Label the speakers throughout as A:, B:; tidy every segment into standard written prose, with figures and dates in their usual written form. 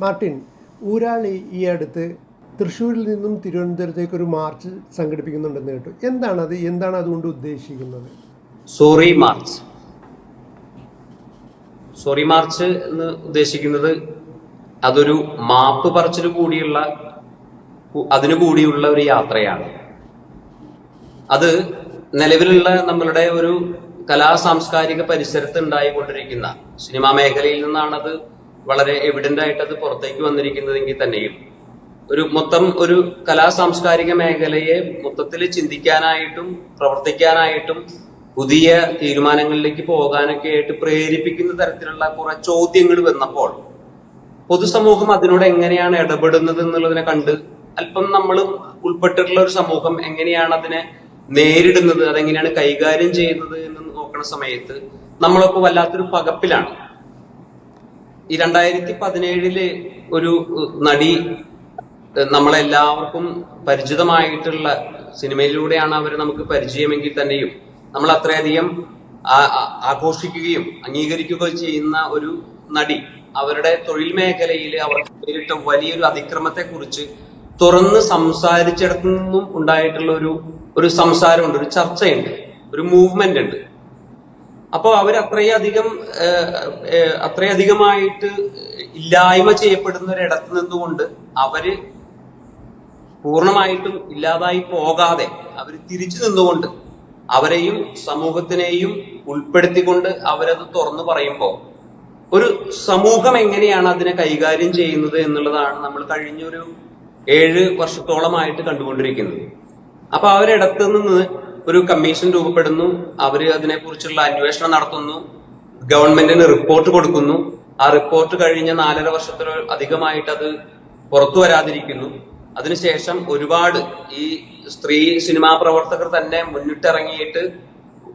A: Martin, Urali ഈ അടുത്ത് തൃശ്ശൂരിൽ നിന്നും തിരുവനന്തപുരത്തേക്ക് ഒരു മാർച്ച് സംഘടിപ്പിക്കുന്നുണ്ടെന്ന് കേട്ടു. എന്താണ് അതുകൊണ്ട് ഉദ്ദേശിക്കുന്നത്?
B: സോറി മാർച്ച് എന്ന് ഉദ്ദേശിക്കുന്നത് അതൊരു മാപ്പ് പറച്ചിൽ അതിനു കൂടിയുള്ള ഒരു യാത്രയാണ്. അത് നിലവിലുള്ള നമ്മളുടെ ഒരു സാംസ്കാരിക പരിസരത്ത് ഉണ്ടായിക്കൊണ്ടിരിക്കുന്ന സിനിമാ മേഖലയിൽ നിന്നാണ് അത് വളരെ എവിഡന്റ് ആയിട്ട് അത് പുറത്തേക്ക് വന്നിരിക്കുന്നതെങ്കിൽ തന്നെയും ഒരു സാംസ്കാരിക മേഖലയെ മൊത്തത്തിൽ ചിന്തിക്കാനായിട്ടും പ്രവർത്തിക്കാനായിട്ടും പുതിയ തീരുമാനങ്ങളിലേക്ക് പോകാനൊക്കെ ആയിട്ട് പ്രേരിപ്പിക്കുന്ന തരത്തിലുള്ള കുറെ ചോദ്യങ്ങൾ വന്നപ്പോൾ പൊതുസമൂഹം അതിനോട് എങ്ങനെയാണ് ഇടപെടുന്നത് എന്നുള്ളതിനെ കണ്ട് അല്പം നമ്മൾ ഉൾപ്പെട്ടിട്ടുള്ള ഒരു സമൂഹം എങ്ങനെയാണ് അതിനെ നേരിടുന്നത്, അതെങ്ങനെയാണ് കൈകാര്യം ചെയ്യുന്നത് എന്ന് നോക്കുന്ന സമയത്ത് നമ്മളൊക്കെ വല്ലാത്തൊരു പകപ്പിലാണ്. ഈ 2017 ഒരു നടി നമ്മളെല്ലാവർക്കും പരിചിതമായിട്ടുള്ള സിനിമയിലൂടെയാണ് അവർ നമുക്ക് പരിചയമെങ്കിൽ തന്നെയും നമ്മൾ അത്രയധികം ആഘോഷിക്കുകയും അംഗീകരിക്കുകയും ചെയ്യുന്ന ഒരു നടി അവരുടെ തൊഴിൽ മേഖലയിൽ അവർ നേരിട്ട വലിയൊരു അതിക്രമത്തെ കുറിച്ച് തുറന്ന് സംസാരിച്ചിടത്തു നിന്നും ഉണ്ടായിട്ടുള്ള ഒരു സംസാരമുണ്ട്, ഒരു ചർച്ചയുണ്ട്, ഒരു മൂവ്മെന്റ് ഉണ്ട്. അപ്പോൾ അവർ അത്രയധികമായിട്ട് ഇല്ലായ്മ ചെയ്യപ്പെടുന്ന ഒരിടത്ത് നിന്നുകൊണ്ട് അവര് പൂർണ്ണമായിട്ടും ഇല്ലാതായി പോകാതെ അവർ തിരിച്ചു നിന്നുകൊണ്ട് അവരെയും സമൂഹത്തിനെയും ഉൾപ്പെടുത്തിക്കൊണ്ട് അവരത് തുറന്നു പറയുമ്പോൾ ഒരു സമൂഹം എങ്ങനെയാണ് അതിനെ കൈകാര്യം ചെയ്യുന്നത് എന്നുള്ളതാണ് നമ്മൾ കഴിഞ്ഞൊരു 7 വർഷത്തോളമായിട്ട് കണ്ടുകൊണ്ടിരിക്കുന്നത്. അപ്പൊ അവരിടത്ത് നിന്ന് ഒരു കമ്മീഷൻ രൂപപ്പെടുന്നു, അവര് അതിനെക്കുറിച്ചുള്ള അന്വേഷണം നടത്തുന്നു, ഗവൺമെന്റിന് റിപ്പോർട്ട് കൊടുക്കുന്നു. ആ റിപ്പോർട്ട് കഴിഞ്ഞ 4.5 വർഷത്തിലധികമായിട്ട് അത് പുറത്തു വരാതിരിക്കുന്നു. അതിനുശേഷം ഒരുപാട് ഈ സ്ത്രീ സിനിമാ പ്രവർത്തകർ തന്നെ മുന്നിട്ടിറങ്ങിയിട്ട്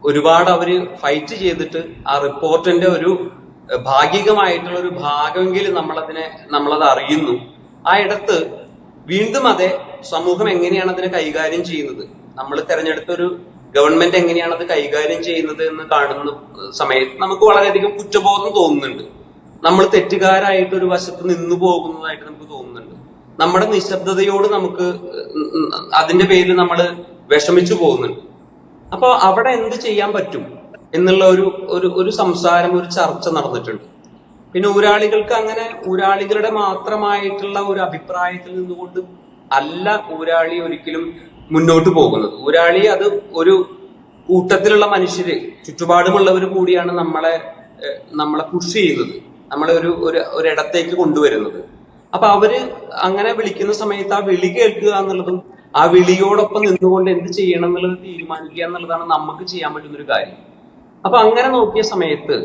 B: ഒരുപാട് അവര് ഫൈറ്റ് ചെയ്തിട്ട് ആ റിപ്പോർട്ടിന്റെ ഒരു ഭാഗികമായിട്ടുള്ള ഒരു ഭാഗമെങ്കിലും നമ്മളത് അറിയുന്നു. ആ ഇടത്ത് വീണ്ടും സമൂഹം എങ്ങനെയാണ് അതിനെ കൈകാര്യം ചെയ്യുന്നത്, നമ്മൾ തെരഞ്ഞെടുത്ത ഒരു ഗവൺമെന്റ് എങ്ങനെയാണ് അത് കൈകാര്യം ചെയ്യുന്നത് എന്ന് കാണുന്ന സമയത്ത് നമുക്ക് വളരെയധികം കുറ്റബോധം തോന്നുന്നുണ്ട്. നമ്മൾ തെറ്റുകാരായിട്ട് ഒരു വശത്ത് നിന്നു പോകുന്നതായിട്ട് നമുക്ക് തോന്നുന്നുണ്ട്. നമ്മുടെ നിശബ്ദതയോട് നമുക്ക് അതിന്റെ പേരിൽ നമ്മൾ വിഷമിച്ചു പോകുന്നുണ്ട്. അപ്പൊ അവിടെ എന്ത് ചെയ്യാൻ പറ്റും എന്നുള്ള ഒരു സംസാരം, ഒരു ചർച്ച നടന്നിട്ടുണ്ട്. പിന്നെ ഊരാളികളുടെ മാത്രമായിട്ടുള്ള ഒരു അഭിപ്രായത്തിൽ നിന്നുകൊണ്ട് അല്ല ഊരാളി ഒരിക്കലും മുന്നോട്ട് പോകുന്നത്. ഊരാളി അത് ഒരു കൂട്ടത്തിലുള്ള മനുഷ്യര്, ചുറ്റുപാടുമുള്ളവർ കൂടിയാണ് നമ്മളെ പുഷ് ചെയ്യുന്നത്, നമ്മളെ ഒരിടത്തേക്ക് കൊണ്ടുവരുന്നത്. അപ്പൊ അവര് അങ്ങനെ വിളിക്കുന്ന സമയത്ത് ആ വിളി കേൾക്കുക എന്നുള്ളതും ആ വിളിയോടൊപ്പം നിന്നുകൊണ്ട് എന്ത് ചെയ്യണം എന്നുള്ളത് തീരുമാനിക്കുക എന്നുള്ളതാണ് നമുക്ക് ചെയ്യാൻ പറ്റുന്ന ഒരു കാര്യം. അപ്പൊ അങ്ങനെ നോക്കിയ സമയത്ത്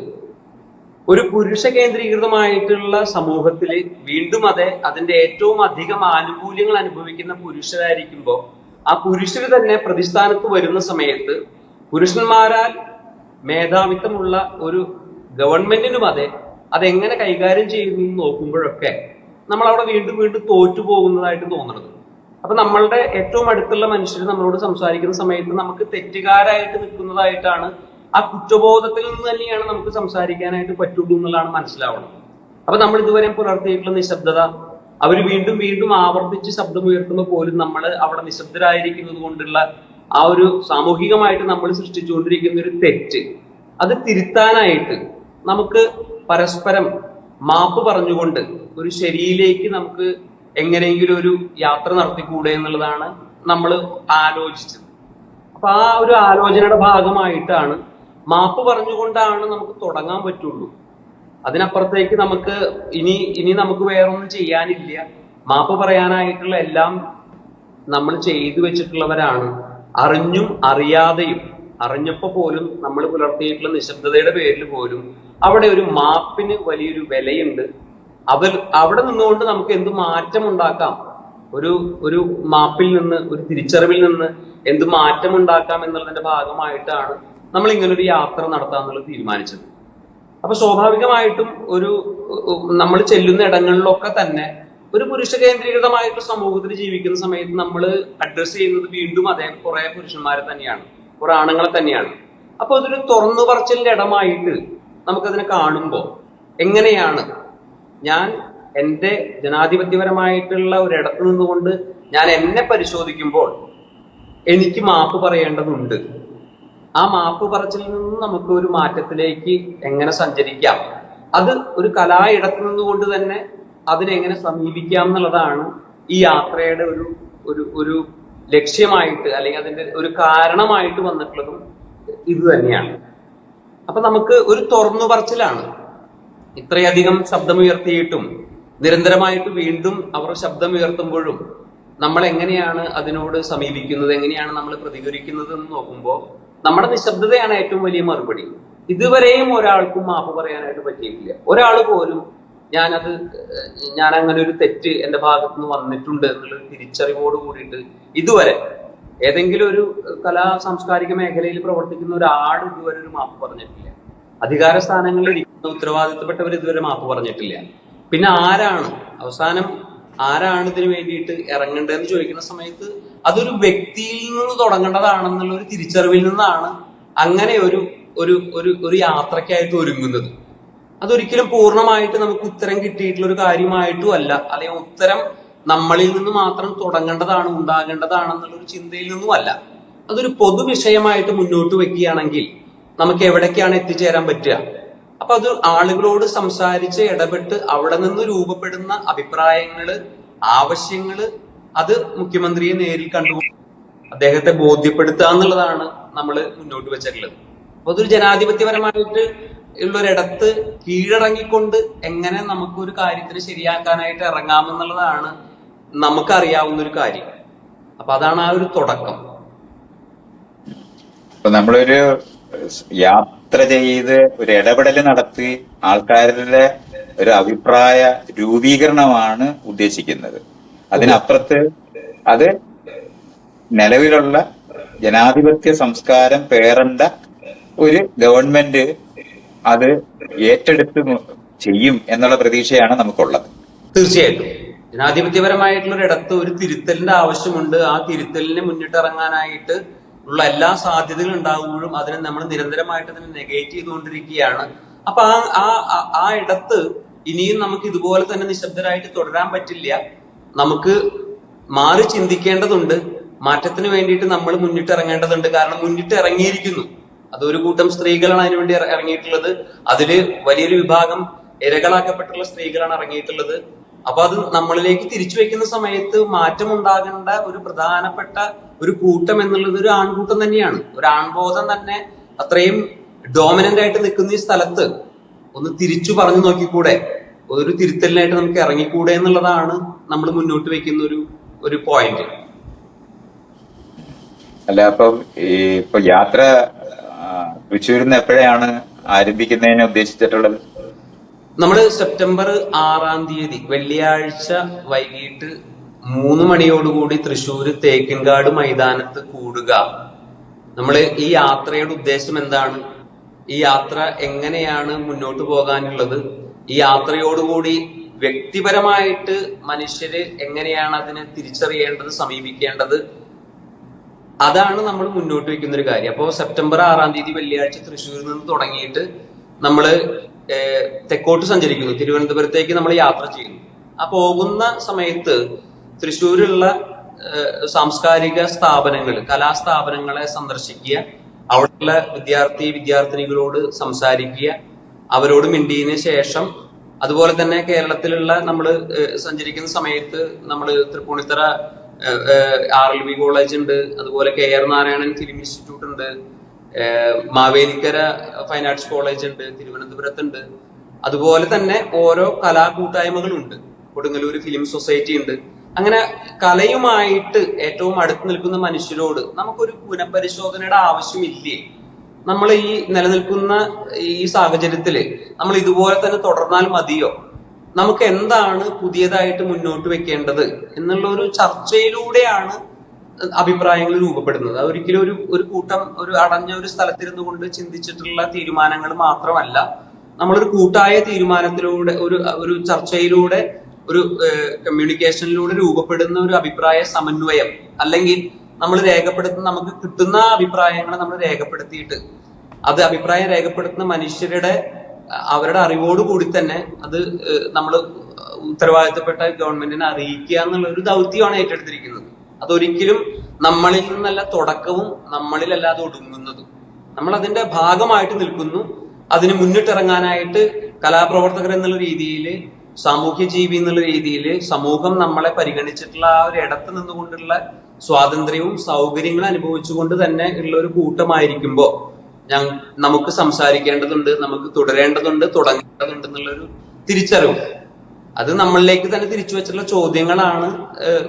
B: ഒരു പുരുഷ കേന്ദ്രീകൃതമായിട്ടുള്ള സമൂഹത്തില് വീണ്ടും അതിന്റെ ഏറ്റവും അധികം ആനുകൂല്യങ്ങൾ അനുഭവിക്കുന്ന പുരുഷരായിരിക്കുമ്പോൾ ആ പുരുഷര് തന്നെ പ്രതിസ്ഥാനത്ത് വരുന്ന സമയത്ത് പുരുഷന്മാരാൽ മേധാവിത്വമുള്ള ഒരു ഗവൺമെന്റിനും അതെങ്ങനെ കൈകാര്യം ചെയ്യുന്നു നോക്കുമ്പോഴൊക്കെ നമ്മൾ അവിടെ വീണ്ടും തോറ്റു പോകുന്നതായിട്ട് തോന്നുന്നത്. അപ്പൊ നമ്മളുടെ ഏറ്റവും അടുത്തുള്ള മനുഷ്യർ നമ്മളോട് സംസാരിക്കുന്ന സമയത്ത് നമുക്ക് തെറ്റുകാരായിട്ട് നിൽക്കുന്നതായിട്ടാണ്, ആ കുറ്റബോധത്തിൽ നിന്ന് തന്നെയാണ് നമുക്ക് സംസാരിക്കാനായിട്ട് പറ്റുള്ളൂ എന്നുള്ളതാണ് മനസ്സിലാവുന്നത്. അപ്പൊ നമ്മൾ ഇതുവരെ പുലർത്തിയിട്ടുള്ള നിശബ്ദത അവർ വീണ്ടും ആവർത്തിച്ച് ശബ്ദമുയർത്തുമ്പോൾ പോലും നമ്മൾ അവിടെ നിശബ്ദരായിരിക്കുന്നത് കൊണ്ടുള്ള ആ ഒരു സാമൂഹികമായിട്ട് നമ്മൾ സൃഷ്ടിച്ചുകൊണ്ടിരിക്കുന്ന ഒരു തെറ്റ്, അത് തിരുത്താനായിട്ട് നമുക്ക് പരസ്പരം മാപ്പ് പറഞ്ഞുകൊണ്ട് ഒരു ശരിയിലേക്ക് നമുക്ക് എങ്ങനെയെങ്കിലും ഒരു യാത്ര നടത്തിക്കൂടെ എന്നുള്ളതാണ് നമ്മൾ ആലോചിച്ചത്. അപ്പൊ ആ ഒരു ആലോചനയുടെ ഭാഗമായിട്ടാണ് മാപ്പ് പറഞ്ഞുകൊണ്ടാണ് നമുക്ക് തുടങ്ങാൻ പറ്റുള്ളൂ. അതിനപ്പുറത്തേക്ക് നമുക്ക് ഇനി നമുക്ക് വേറൊന്നും ചെയ്യാനില്ല. മാപ്പ് പറയാനായിട്ടുള്ള എല്ലാം നമ്മൾ ചെയ്തു വെച്ചിട്ടുള്ളവരാണ്. അറിഞ്ഞും അറിയാതെയും, അറിഞ്ഞപ്പോ പോലും നമ്മൾ പുലർത്തിയിട്ടുള്ള നിശബ്ദതയുടെ പേരിൽ പോലും അവിടെ ഒരു മാപ്പിന് വലിയൊരു വിലയുണ്ട്. അവിടെ നിന്നുകൊണ്ട് നമുക്ക് എന്ത് മാറ്റം ഉണ്ടാക്കാം, ഒരു മാപ്പിൽ നിന്ന്, ഒരു തിരിച്ചറിവിൽ നിന്ന് എന്ത് മാറ്റം ഉണ്ടാക്കാം എന്നുള്ളതിന്റെ ഭാഗമായിട്ടാണ് നമ്മൾ ഇങ്ങനൊരു യാത്ര നടത്താന്നുള്ളത് തീരുമാനിച്ചത്. അപ്പൊ സ്വാഭാവികമായിട്ടും നമ്മൾ ചെല്ലുന്ന ഇടങ്ങളിലൊക്കെ തന്നെ ഒരു പുരുഷ കേന്ദ്രീകൃതമായിട്ട് സമൂഹത്തിൽ ജീവിക്കുന്ന സമയത്ത് നമ്മൾ അഡ്രസ് ചെയ്യുന്നത് വീണ്ടും കുറെ പുരുഷന്മാരെ തന്നെയാണ്, കുറെ ആണുങ്ങളെ തന്നെയാണ്. അപ്പൊ അതൊരു തുറന്നു പറച്ചിലിന്റെ ഇടമായിട്ട് നമുക്കതിനെ കാണുമ്പോൾ എങ്ങനെയാണ് ഞാൻ എന്റെ ജനാധിപത്യപരമായിട്ടുള്ള ഒരിടത്ത് നിന്നുകൊണ്ട് ഞാൻ എന്നെ പരിശോധിക്കുമ്പോൾ എനിക്ക് മാപ്പ് പറയേണ്ടതുണ്ട്. ആ മാപ്പ് പറച്ചിലിൽ നിന്ന് നമുക്ക് ഒരു മാറ്റത്തിലേക്ക് എങ്ങനെ സഞ്ചരിക്കാം, അത് ഒരു കലായിടത്ത് നിന്നുകൊണ്ട് തന്നെ അതിനെങ്ങനെ സമീപിക്കാം എന്നുള്ളതാണ് ഈ യാത്രയുടെ ഒരു ഒരു ഒരു ലക്ഷ്യമായിട്ട്, അല്ലെങ്കിൽ അതിന്റെ ഒരു കാരണമായിട്ട് വന്നിട്ടുള്ളതും ഇത് തന്നെയാണ്. അപ്പൊ നമുക്ക് ഒരു തുറന്നു പറച്ചിലാണ്. ഇത്രയധികം ശബ്ദമുയർത്തിയിട്ടും നിരന്തരമായിട്ട് വീണ്ടും അവർ ശബ്ദമുയർത്തുമ്പോഴും നമ്മൾ എങ്ങനെയാണ് അതിനോട് സമീപിക്കുന്നത്, എങ്ങനെയാണ് നമ്മൾ പ്രതികരിക്കുന്നത് എന്ന് നോക്കുമ്പോൾ നമ്മുടെ നിശബ്ദതയാണ് ഏറ്റവും വലിയ മറുപടി. ഇതുവരെയും ഒരാൾക്കും മാപ്പ് പറയാനായിട്ട് പറ്റിയിട്ടില്ല. ഒരാൾ പോലും ഞാൻ അങ്ങനെ ഒരു തെറ്റ് എന്റെ ഭാഗത്ത് നിന്ന് വന്നിട്ടുണ്ട് എന്നുള്ളൊരു തിരിച്ചറിവോട് കൂടിയിട്ട് ഇതുവരെ ഏതെങ്കിലും ഒരു കലാ സാംസ്കാരിക മേഖലയിൽ പ്രവർത്തിക്കുന്ന ഒരാൾ ഇതുവരെ ഒരു മാപ്പ് പറഞ്ഞിട്ടില്ല. അധികാര സ്ഥാനങ്ങളിൽ ഇരിക്കുന്ന ഉത്തരവാദിത്തപ്പെട്ടവർ ഇതുവരെ മാപ്പ് പറഞ്ഞിട്ടില്ല. പിന്നെ അവസാനം ആരാണ് ഇതിനു വേണ്ടിയിട്ട് ഇറങ്ങേണ്ടതെന്ന് ചോദിക്കുന്ന സമയത്ത് അതൊരു വ്യക്തിയിൽ നിന്ന് തുടങ്ങേണ്ടതാണെന്നുള്ള ഒരു തിരിച്ചറിവിൽ നിന്നാണ് അങ്ങനെ ഒരു ഒരു ഒരു ഒരു യാത്രയ്ക്കായിട്ട് ഒരുങ്ങുന്നത്. അതൊരിക്കലും പൂർണ്ണമായിട്ട് നമുക്ക് ഉത്തരം കിട്ടിയിട്ടുള്ള ഒരു കാര്യമായിട്ടും അല്ല, അല്ലെങ്കിൽ ഉത്തരം നമ്മളിൽ നിന്ന് മാത്രം തുടങ്ങേണ്ടതാണ്, ഉണ്ടാകേണ്ടതാണെന്നുള്ളൊരു ചിന്തയിൽ നിന്നുമല്ല. അതൊരു പൊതുവിഷയമായിട്ട് മുന്നോട്ട് വെക്കുകയാണെങ്കിൽ നമുക്ക് എവിടേക്കാണ് എത്തിച്ചേരാൻ പറ്റുക. അപ്പൊ അത് ആളുകളോട് സംസാരിച്ച് ഇടപെട്ട് അവിടെ നിന്ന് രൂപപ്പെടുന്ന അഭിപ്രായങ്ങള്, ആവശ്യങ്ങള്, അത് മുഖ്യമന്ത്രിയെ നേരിൽ കണ്ടുകൊണ്ട് അദ്ദേഹത്തെ ബോധ്യപ്പെടുത്തുക എന്നുള്ളതാണ് നമ്മൾ മുന്നോട്ട് വെച്ചിട്ടുള്ളത്. അപ്പൊ അതൊരു ജനാധിപത്യപരമായിട്ട് ഉള്ളൊരിടത്ത് കീഴടങ്ങിക്കൊണ്ട് എങ്ങനെ നമുക്കൊരു കാര്യത്തിന് ശരിയാക്കാനായിട്ട് ഇറങ്ങാമെന്നുള്ളതാണ് നമുക്കറിയാവുന്ന ഒരു കാര്യം. അപ്പൊ അതാണ് ആ ഒരു തുടക്കം.
C: അപ്പൊ നമ്മളൊരു യാത്ര ചെയ്ത് ഒരു ഇടപെടൽ നടത്തി ആൾക്കാരുടെ ഒരു അഭിപ്രായ രൂപീകരണമാണ് ഉദ്ദേശിക്കുന്നത്. അതിനപ്പുറത്ത് അത് നിലവിലുള്ള ജനാധിപത്യ സംസ്കാരം പേറേണ്ട ഒരു ഗവൺമെന്റ് അത് ഏറ്റെടുത്ത് ചെയ്യും എന്നുള്ള പ്രതീക്ഷയാണ് നമുക്കുള്ളത്.
B: തീർച്ചയായിട്ടും ജനാധിപത്യപരമായിട്ടുള്ള ഒരിടത്ത് ഒരു തിരുത്തലിന്റെ ആവശ്യമുണ്ട്. ആ തിരുത്തലിനെ മുന്നിട്ടിറങ്ങാനായിട്ട് ഉള്ള എല്ലാ സാധ്യതകളും ഉണ്ടാകുമ്പോഴും അതിനെ നമ്മൾ നിരന്തരമായിട്ട് അതിനെ നെഗേറ്റ് ചെയ്തുകൊണ്ടിരിക്കുകയാണ്. അപ്പൊ ആ ഇടത്ത് ഇനിയും നമുക്ക് ഇതുപോലെ തന്നെ നിശബ്ദരായിട്ട് തുടരാൻ പറ്റില്ല. നമുക്ക് മാറി ചിന്തിക്കേണ്ടതുണ്ട്. മാറ്റത്തിന് വേണ്ടിയിട്ട് നമ്മൾ മുന്നിട്ടിറങ്ങേണ്ടതുണ്ട്. കാരണം മുന്നിട്ട് ഇറങ്ങിയിരിക്കുന്നു. അതൊരു കൂട്ടം സ്ത്രീകളാണ് അതിനുവേണ്ടി ഇറങ്ങിയിട്ടുള്ളത്. അതില് വലിയൊരു വിഭാഗം ഇരകളാക്കപ്പെട്ടുള്ള സ്ത്രീകളാണ് ഇറങ്ങിയിട്ടുള്ളത്. അപ്പൊ അത് നമ്മളിലേക്ക് തിരിച്ചു വെക്കുന്ന സമയത്ത് മാറ്റം ഉണ്ടാകേണ്ട ഒരു പ്രധാനപ്പെട്ട ഒരു കൂട്ടം എന്നുള്ളത് ഒരു ആൺകൂട്ടം തന്നെയാണ്. ഒരു ആൺബോധം തന്നെ അത്രയും ഡോമിനന്റ് ആയിട്ട് നിൽക്കുന്ന ഈ സ്ഥലത്ത് ഒന്ന് തിരിച്ചു പറഞ്ഞു നോക്കിക്കൂടെ, ഒരു തിരുത്തലിനായിട്ട് നമുക്ക് ഇറങ്ങിക്കൂടെ എന്നുള്ളതാണ് നമ്മൾ മുന്നോട്ട് വെക്കുന്ന ഒരു പോയിന്റ്.
C: അല്ല, അപ്പം ഇപ്പൊ യാത്ര തൃശ്ശൂരിൽ നിന്ന് എപ്പോഴാണ് ആരംഭിക്കുന്നതിന് ഉദ്ദേശിച്ചിട്ടുള്ളത്?
B: നമ്മള് സെപ്റ്റംബർ 6 വെള്ളിയാഴ്ച വൈകിട്ട് 3 മണിയോടുകൂടി തൃശ്ശൂര് തേക്കിൻകാട് മൈതാനത്ത് കൂടുക. നമ്മള് ഈ യാത്രയുടെ ഉദ്ദേശം എന്താണ്, ഈ യാത്ര എങ്ങനെയാണ് മുന്നോട്ട് പോകാനുള്ളത്, ഈ യാത്രയോടുകൂടി വ്യക്തിപരമായിട്ട് മനുഷ്യര് എങ്ങനെയാണ് അതിനെ തിരിച്ചറിയേണ്ടത്, സമീപിക്കേണ്ടത്, അതാണ് നമ്മൾ മുന്നോട്ട് വെക്കുന്ന ഒരു കാര്യം. അപ്പോൾ സെപ്റ്റംബർ 6 വെള്ളിയാഴ്ച തൃശ്ശൂരിൽ നിന്ന് തുടങ്ങിയിട്ട് നമ്മള് തെക്കോട്ട് സഞ്ചരിക്കുന്നു. തിരുവനന്തപുരത്തേക്ക് നമ്മൾ യാത്ര ചെയ്യുന്നു. ആ പോകുന്ന സമയത്ത് തൃശ്ശൂരുള്ള സാംസ്കാരിക സ്ഥാപനങ്ങൾ, കലാസ്ഥാപനങ്ങളെ സന്ദർശിക്കുക, അവിടെയുള്ള വിദ്യാർത്ഥിനികളോട് സംസാരിക്കുക, അവരോട് മിണ്ടിയതിന് ശേഷം അതുപോലെ തന്നെ കേരളത്തിലുള്ള നമ്മൾ സഞ്ചരിക്കുന്ന സമയത്ത് നമ്മൾ തൃപ്പൂണിത്തറ RLB കോളേജ് ഉണ്ട്, അതുപോലെ KR നാരായണൻ ഫിലിം ഇൻസ്റ്റിറ്റ്യൂട്ട് ഉണ്ട്, മാവേലിക്കര ഫൈൻ ആർട്സ് കോളേജ് ഉണ്ട്, തിരുവനന്തപുരത്തുണ്ട്. അതുപോലെ തന്നെ ഓരോ കലാകൂട്ടായ്മകളുണ്ട്. കൊടുങ്ങല്ലൂർ ഫിലിം സൊസൈറ്റി ഉണ്ട്. അങ്ങനെ കലയുമായിട്ട് ഏറ്റവും അടുത്ത് നിൽക്കുന്ന മനുഷ്യരോട് നമുക്കൊരു പുനഃപരിശോധനയുടെ ആവശ്യമില്ലേ? നമ്മൾ ഈ നിലനിൽക്കുന്ന ഈ സാഹചര്യത്തില് നമ്മൾ ഇതുപോലെ തന്നെ തുടർന്നാൽ മതിയോ? നമുക്ക് എന്താണ് പുതിയതായിട്ട് മുന്നോട്ട് വെക്കേണ്ടത് എന്നുള്ള ഒരു ചർച്ചയിലൂടെയാണ് അഭിപ്രായങ്ങൾ രൂപപ്പെടുന്നത്. അതൊരിക്കലും ഒരു കൂട്ടം ഒരു അടഞ്ഞ ഒരു സ്ഥലത്തിരുന്നു കൊണ്ട് ചിന്തിച്ചിട്ടുള്ള തീരുമാനങ്ങൾ മാത്രമല്ല. നമ്മളൊരു കൂട്ടായ തീരുമാനത്തിലൂടെ ഒരു ചർച്ചയിലൂടെ ഒരു കമ്മ്യൂണിക്കേഷനിലൂടെ രൂപപ്പെടുന്ന ഒരു അഭിപ്രായ സമന്വയം, അല്ലെങ്കിൽ നമ്മൾ രേഖപ്പെടുത്തുന്ന നമുക്ക് കിട്ടുന്ന അഭിപ്രായങ്ങളെ നമ്മൾ രേഖപ്പെടുത്തിയിട്ട് അത് അഭിപ്രായം രേഖപ്പെടുത്തുന്ന മനുഷ്യരുടെ അവരുടെ അറിവോടുകൂടി തന്നെ അത് നമ്മൾ ഉത്തരവാദിത്തപ്പെട്ട ഗവൺമെന്റിനെ അറിയിക്കുക എന്നുള്ള ഒരു ദൗത്യമാണ് ഏറ്റെടുത്തിരിക്കുന്നത്. അതൊരിക്കലും നമ്മളിൽ നിന്നല്ല തുടക്കവും, നമ്മളിലല്ല അത് ഒടുങ്ങുന്നതും. നമ്മൾ അതിന്റെ ഭാഗമായിട്ട് നിൽക്കുന്നു. അതിന് മുന്നിട്ടിറങ്ങാനായിട്ട് കലാപ്രവർത്തകർ എന്നുള്ള രീതിയിൽ, സാമൂഹ്യ ജീവി എന്നുള്ള രീതിയിൽ സമൂഹം നമ്മളെ പരിഗണിച്ചിട്ടുള്ള ആ ഒരു ഇടത്ത് നിന്നുകൊണ്ടുള്ള സ്വാതന്ത്ര്യവും സൗകര്യങ്ങളും അനുഭവിച്ചുകൊണ്ട് തന്നെ ഉള്ള ഒരു കൂട്ടമായിരിക്കുമ്പോൾ നമുക്ക് സംസാരിക്കേണ്ടതുണ്ട്, നമുക്ക് തുടരേണ്ടതുണ്ട്, തുടങ്ങേണ്ടതുണ്ട് എന്നുള്ളൊരു തിരിച്ചറിവ്. അത് നമ്മളിലേക്ക് തന്നെ തിരിച്ചു വെച്ചിട്ടുള്ള ചോദ്യങ്ങളാണ്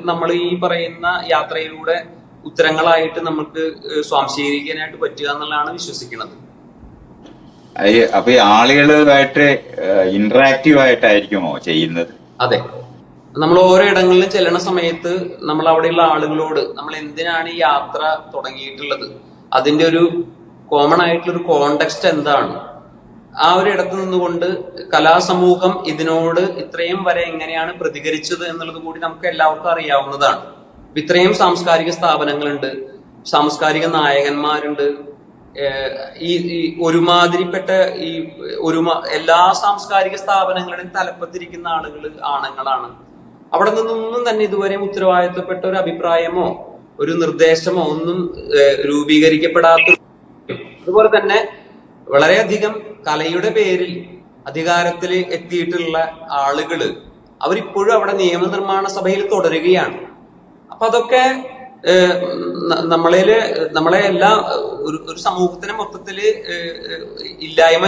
B: നമ്മൾ ഈ പറയുന്ന യാത്രയിലൂടെ ഉത്തരങ്ങളായിട്ട് നമുക്ക് സ്വാംശീകരിക്കാനായിട്ട് പറ്റുക എന്നുള്ളതാണ് വിശ്വസിക്കുന്നത്.
C: അപ്പൊ ഈ ആളുകളുമായിട്ട് ഇന്ററാക്റ്റീവ് ആയിട്ടായിരിക്കുമോ ചെയ്യുന്നത്?
B: അതെ, നമ്മൾ ഓരോ ഇടങ്ങളിലും ചെല്ലണ സമയത്ത് നമ്മൾ അവിടെയുള്ള ആളുകളോട് നമ്മൾ എന്തിനാണ് ഈ യാത്ര തുടങ്ങിയിട്ടുള്ളത്, അതിന്റെ ഒരു കോമൺ ആയിട്ടുള്ള ഒരു കോണ്ടെക്സ്റ്റ് എന്താണ്, ആ ഒരു ഇടത്ത് നിന്നുകൊണ്ട് കലാസമൂഹം ഇതിനോട് ഇത്രയും വരെ എങ്ങനെയാണ് പ്രതികരിച്ചത് എന്നുള്ളത് കൂടി നമുക്ക് എല്ലാവർക്കും അറിയാവുന്നതാണ്. ഇത്രയും സാംസ്കാരിക സ്ഥാപനങ്ങളുണ്ട്, സാംസ്കാരിക നായകന്മാരുണ്ട്, ഈ ഒരുമാതിരിപ്പെട്ട എല്ലാ സാംസ്കാരിക സ്ഥാപനങ്ങളുടെയും തലപ്പത്തിരിക്കുന്ന ആളുകൾ ആണുങ്ങളാണ്. അവിടെ നിന്നൊന്നും തന്നെ ഇതുവരെ ഉത്തരവാദിത്തപ്പെട്ട ഒരു അഭിപ്രായമോ ഒരു നിർദ്ദേശമോ ഒന്നും രൂപീകരിക്കപ്പെടാത്ത. അതുപോലെ തന്നെ വളരെയധികം കലയുടെ പേരിൽ അധികാരത്തിൽ എത്തിയിട്ടുള്ള ആളുകള് അവരിപ്പോഴും അവിടെ നിയമനിർമ്മാണ സഭയിൽ തുടരുകയാണ്. അപ്പൊ അതൊക്കെ നമ്മളെ എല്ലാ ഒരു സമൂഹത്തിനെ മൊത്തത്തില് ഇല്ലായ്മ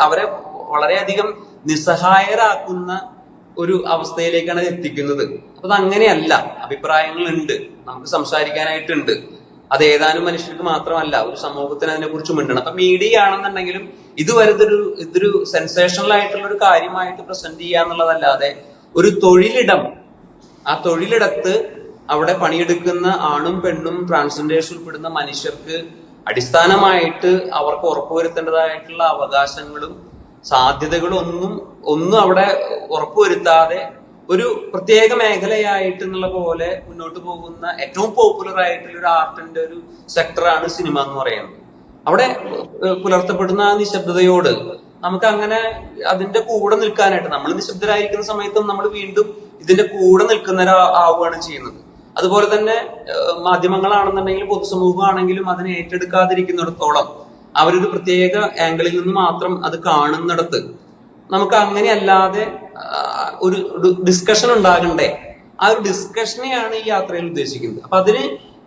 B: അവരെ വളരെയധികം നിസ്സഹായരാക്കുന്ന ഒരു അവസ്ഥയിലേക്കാണ് എത്തിക്കുന്നത്. അപ്പൊ അത് അങ്ങനെയല്ല. അഭിപ്രായങ്ങളുണ്ട്, നമുക്ക് സംസാരിക്കാനായിട്ടുണ്ട്. അത് ഏതാനും മനുഷ്യർക്ക് മാത്രമല്ല, ഒരു സമൂഹത്തിന് അതിനെ കുറിച്ച് മിണ്ടണം. അപ്പൊ മീഡിയ ആണെന്നുണ്ടെങ്കിലും ഇതുവരെ ഇതൊരു സെൻസേഷണൽ ആയിട്ടുള്ള ഒരു കാര്യമായിട്ട് പ്രസന്റ് ചെയ്യുക എന്നുള്ളതല്ലാതെ ഒരു തൊഴിലിടം, ആ തൊഴിലിടത്ത് അവിടെ പണിയെടുക്കുന്ന ആണും പെണ്ണും ട്രാൻസ്ജെൻഡേഴ്സ് ഉൾപ്പെടുന്ന മനുഷ്യർക്ക് അടിസ്ഥാനമായിട്ട് അവർക്ക് ഉറപ്പുവരുത്തേണ്ടതായിട്ടുള്ള അവകാശങ്ങളും സാധ്യതകളും ഒന്നും അവിടെ ഉറപ്പുവരുത്താതെ ഒരു പ്രത്യേക മേഖലയായിട്ട് എന്നുള്ള പോലെ മുന്നോട്ട് പോകുന്ന ഏറ്റവും പോപ്പുലർ ആയിട്ടുള്ള ഒരു ആർട്ടിന്റെ ഒരു സെക്ടറാണ് സിനിമ എന്ന് പറയുന്നത്. അവിടെ പുലർത്തപ്പെടുന്ന ആ നിശബ്ദതയോട് നമുക്ക് അങ്ങനെ അതിന്റെ കൂടെ നിൽക്കാനായിട്ട്, നമ്മൾ നിശബ്ദരായിരിക്കുന്ന സമയത്തും നമ്മൾ വീണ്ടും ഇതിന്റെ കൂടെ നിൽക്കുന്നവരാവുകയാണ് ചെയ്യുന്നത്. അതുപോലെ തന്നെ മാധ്യമങ്ങളാണെന്നുണ്ടെങ്കിലും പൊതുസമൂഹമാണെങ്കിലും അതിനെ ഏറ്റെടുക്കാതിരിക്കുന്നിടത്തോളം അവരൊരു പ്രത്യേക ആംഗിളിൽ നിന്ന് മാത്രം അത് കാണുന്നിടത്ത് നമുക്ക് അങ്ങനെയല്ലാതെ ഒരു ഡിസ്കഷൻ ഉണ്ടാകണ്ടേ. ആ ഒരു ഡിസ്കഷനെയാണ് ഈ യാത്രയിൽ ഉദ്ദേശിക്കുന്നത്. അപ്പൊ അതിന്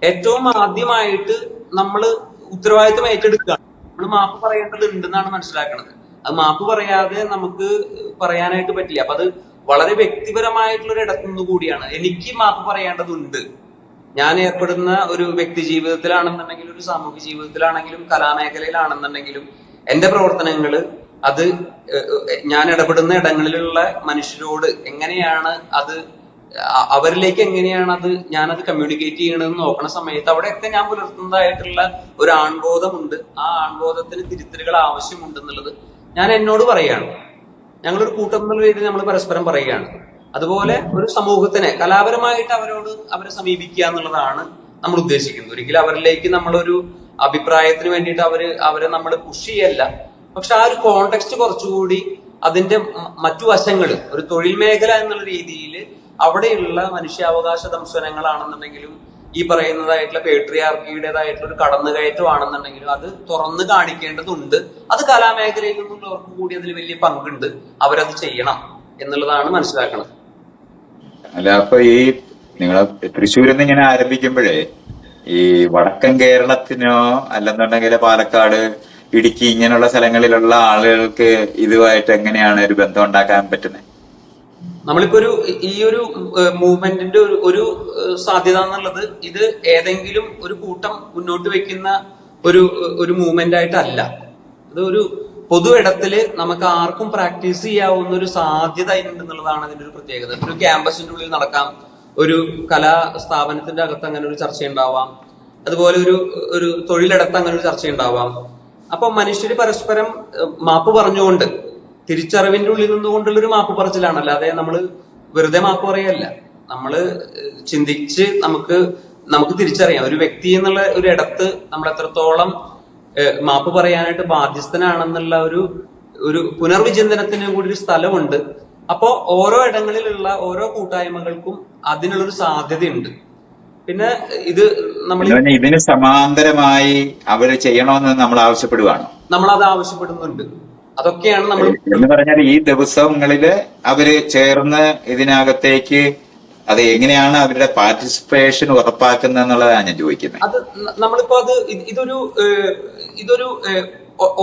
B: ഏറ്റവും ആദ്യമായിട്ട് നമ്മൾ ഉത്തരവാദിത്വം ഏറ്റെടുക്കുകയാണ്. നമ്മൾ മാപ്പ് പറയേണ്ടതുണ്ടെന്നാണ് മനസ്സിലാക്കുന്നത്. അത് മാപ്പ് പറയാതെ നമുക്ക് പറയാനായിട്ട് പറ്റില്ല. അപ്പൊ അത് വളരെ വ്യക്തിപരമായിട്ടുള്ള ഒരു ഇടത്തുനിന്ന് കൂടിയാണ്. എനിക്ക് മാപ്പ് പറയേണ്ടതുണ്ട്. ഞാൻ ഏർപ്പെടുന്ന ഒരു വ്യക്തി ജീവിതത്തിലാണെന്നുണ്ടെങ്കിലും ഒരു സാമൂഹ്യ ജീവിതത്തിലാണെങ്കിലും കലാമേഖലയിലാണെന്നുണ്ടെങ്കിലും എന്റെ പ്രവർത്തനങ്ങൾ അത് ഞാൻ ഇടപെടുന്ന ഇടങ്ങളിലുള്ള മനുഷ്യരോട് എങ്ങനെയാണ് അത് അവരിലേക്ക് എങ്ങനെയാണ് ഞാനത് കമ്മ്യൂണിക്കേറ്റ് ചെയ്യണമെന്ന് നോക്കണ സമയത്ത് അവിടെയൊക്കെ ഞാൻ പുലർത്തുന്നതായിട്ടുള്ള ഒരു ആൺബോധമുണ്ട്. ആ ആൺബോധത്തിന് തിരുത്തലുകൾ ആവശ്യമുണ്ടെന്നുള്ളത് ഞാൻ എന്നോട് പറയുകയാണ്. ഞങ്ങളൊരു കൂട്ടം എന്നുള്ള രീതിയിൽ നമ്മൾ പരസ്പരം പറയുകയാണ്. അതുപോലെ ഒരു സമൂഹത്തിനെ കലാപരമായിട്ട് അവരെ സമീപിക്കുക എന്നുള്ളതാണ് നമ്മൾ ഉദ്ദേശിക്കുന്നത്. ഒരിക്കലും അവരിലേക്ക് നമ്മളൊരു അഭിപ്രായത്തിന് വേണ്ടിയിട്ട് അവരെ നമ്മൾ പുഷ് ചെയ്യല്ല. പക്ഷെ ആ ഒരു കോണ്ടെക്സ്റ്റ് കുറച്ചുകൂടി അതിന്റെ മറ്റു വശങ്ങൾ, ഒരു തൊഴിൽ മേഖല എന്നുള്ള രീതിയിൽ അവിടെയുള്ള മനുഷ്യാവകാശ ദംശനങ്ങളാണെന്നുണ്ടെങ്കിലും ഈ പറയുന്നതായിട്ടുള്ള പേട്രിയാർക്കിയുടേതായിട്ടുള്ള ഒരു കടന്നുകയറ്റമാണെന്നുണ്ടെങ്കിലും അത് തുറന്നു കാണിക്കേണ്ടതുണ്ട്. അത് കലാമേഖലയിൽ നിന്നുള്ളവർക്കും കൂടി അതിൽ വലിയ പങ്കുണ്ട്. അവരത് ചെയ്യണം എന്നുള്ളതാണ് മനസ്സിലാക്കുന്നത്.
C: അല്ല, അപ്പൊ ഈ നിങ്ങൾ തൃശ്ശൂരിൽ നിന്ന് ഇങ്ങനെ ആരംഭിക്കുമ്പോഴേ ഈ വടക്കൻ കേരളത്തിനോ അല്ലെന്നുണ്ടെങ്കിൽ പാലക്കാട്, ഇടുക്കി ഇങ്ങനെയുള്ള സ്ഥലങ്ങളിലുള്ള ആളുകൾക്ക് ഇതുമായിട്ട് എങ്ങനെയാണ് ഒരു ബന്ധം ഉണ്ടാക്കാൻ പറ്റുന്നത്?
B: നമ്മളിപ്പോ ഈ ഒരു മൂവ്മെന്റിന്റെ ഒരു സാധ്യത എന്നുള്ളത് ഇത് ഏതെങ്കിലും ഒരു കൂട്ടം മുന്നോട്ട് വെക്കുന്ന ഒരു മൂവ്മെന്റ് ആയിട്ടല്ല. അത് ഒരു പൊതു ഇടത്തില് നമുക്ക് ആർക്കും പ്രാക്ടീസ് ചെയ്യാവുന്ന ഒരു സാധ്യത ഉണ്ടെന്നുള്ളതാണ് അതിന്റെ ഒരു പ്രത്യേകത. ഒരു ക്യാമ്പസിന്റെ ഉള്ളിൽ നടക്കാം, ഒരു കലാ സ്ഥാപനത്തിന്റെ അകത്ത് അങ്ങനെ ഒരു ചർച്ച ഉണ്ടാവാം, അതുപോലെ ഒരു തൊഴിലിടത്ത് അങ്ങനെ ഒരു ചർച്ച ഉണ്ടാവാം. അപ്പൊ മനുഷ്യര് പരസ്പരം മാപ്പ് പറഞ്ഞുകൊണ്ട് തിരിച്ചറിവിന്റെ ഉള്ളിൽ നിന്നുകൊണ്ടുള്ള ഒരു മാപ്പ് പറച്ചിലാണ്. അല്ലാതെ നമ്മൾ വെറുതെ മാപ്പ് പറയല്ല. നമ്മൾ ചിന്തിച്ച് നമുക്ക് തിരിച്ചറിയാം ഒരു വ്യക്തി എന്നുള്ള ഒരു ഇടത്ത് നമ്മൾ എത്രത്തോളം മാപ്പ് പറയാനായിട്ട് ബാധ്യസ്ഥനാണെന്നുള്ള ഒരു പുനർവിചിന്തനത്തിന് കൂടി ഒരു സ്ഥലമുണ്ട്. അപ്പോ ഓരോ ഇടങ്ങളിലുള്ള ഓരോ കൂട്ടായ്മകൾക്കും അതിനുള്ളൊരു സാധ്യതയുണ്ട്. പിന്നെ ഇത് നമ്മൾ
C: ഇതിന് സമാന്തരമായി അവര് ചെയ്യണമെന്ന് നമ്മൾ ആവശ്യപ്പെടുവാണോ?
B: നമ്മളത് ആവശ്യപ്പെടുന്നുണ്ട്. അതൊക്കെയാണ് നമ്മൾ
C: എന്ന് പറഞ്ഞാൽ ഈ ദിവസങ്ങളില് അവര് ചേർന്ന് ഇതിനകത്തേക്ക് അത് എങ്ങനെയാണ് അവരുടെ പാർട്ടിസിപ്പേഷൻ ഉറപ്പാക്കുന്നത് എന്നുള്ളതാണ് ഞാൻ ചോദിക്കുന്നത്.
B: അത് നമ്മളിപ്പോ അത് ഇതൊരു ഇതൊരു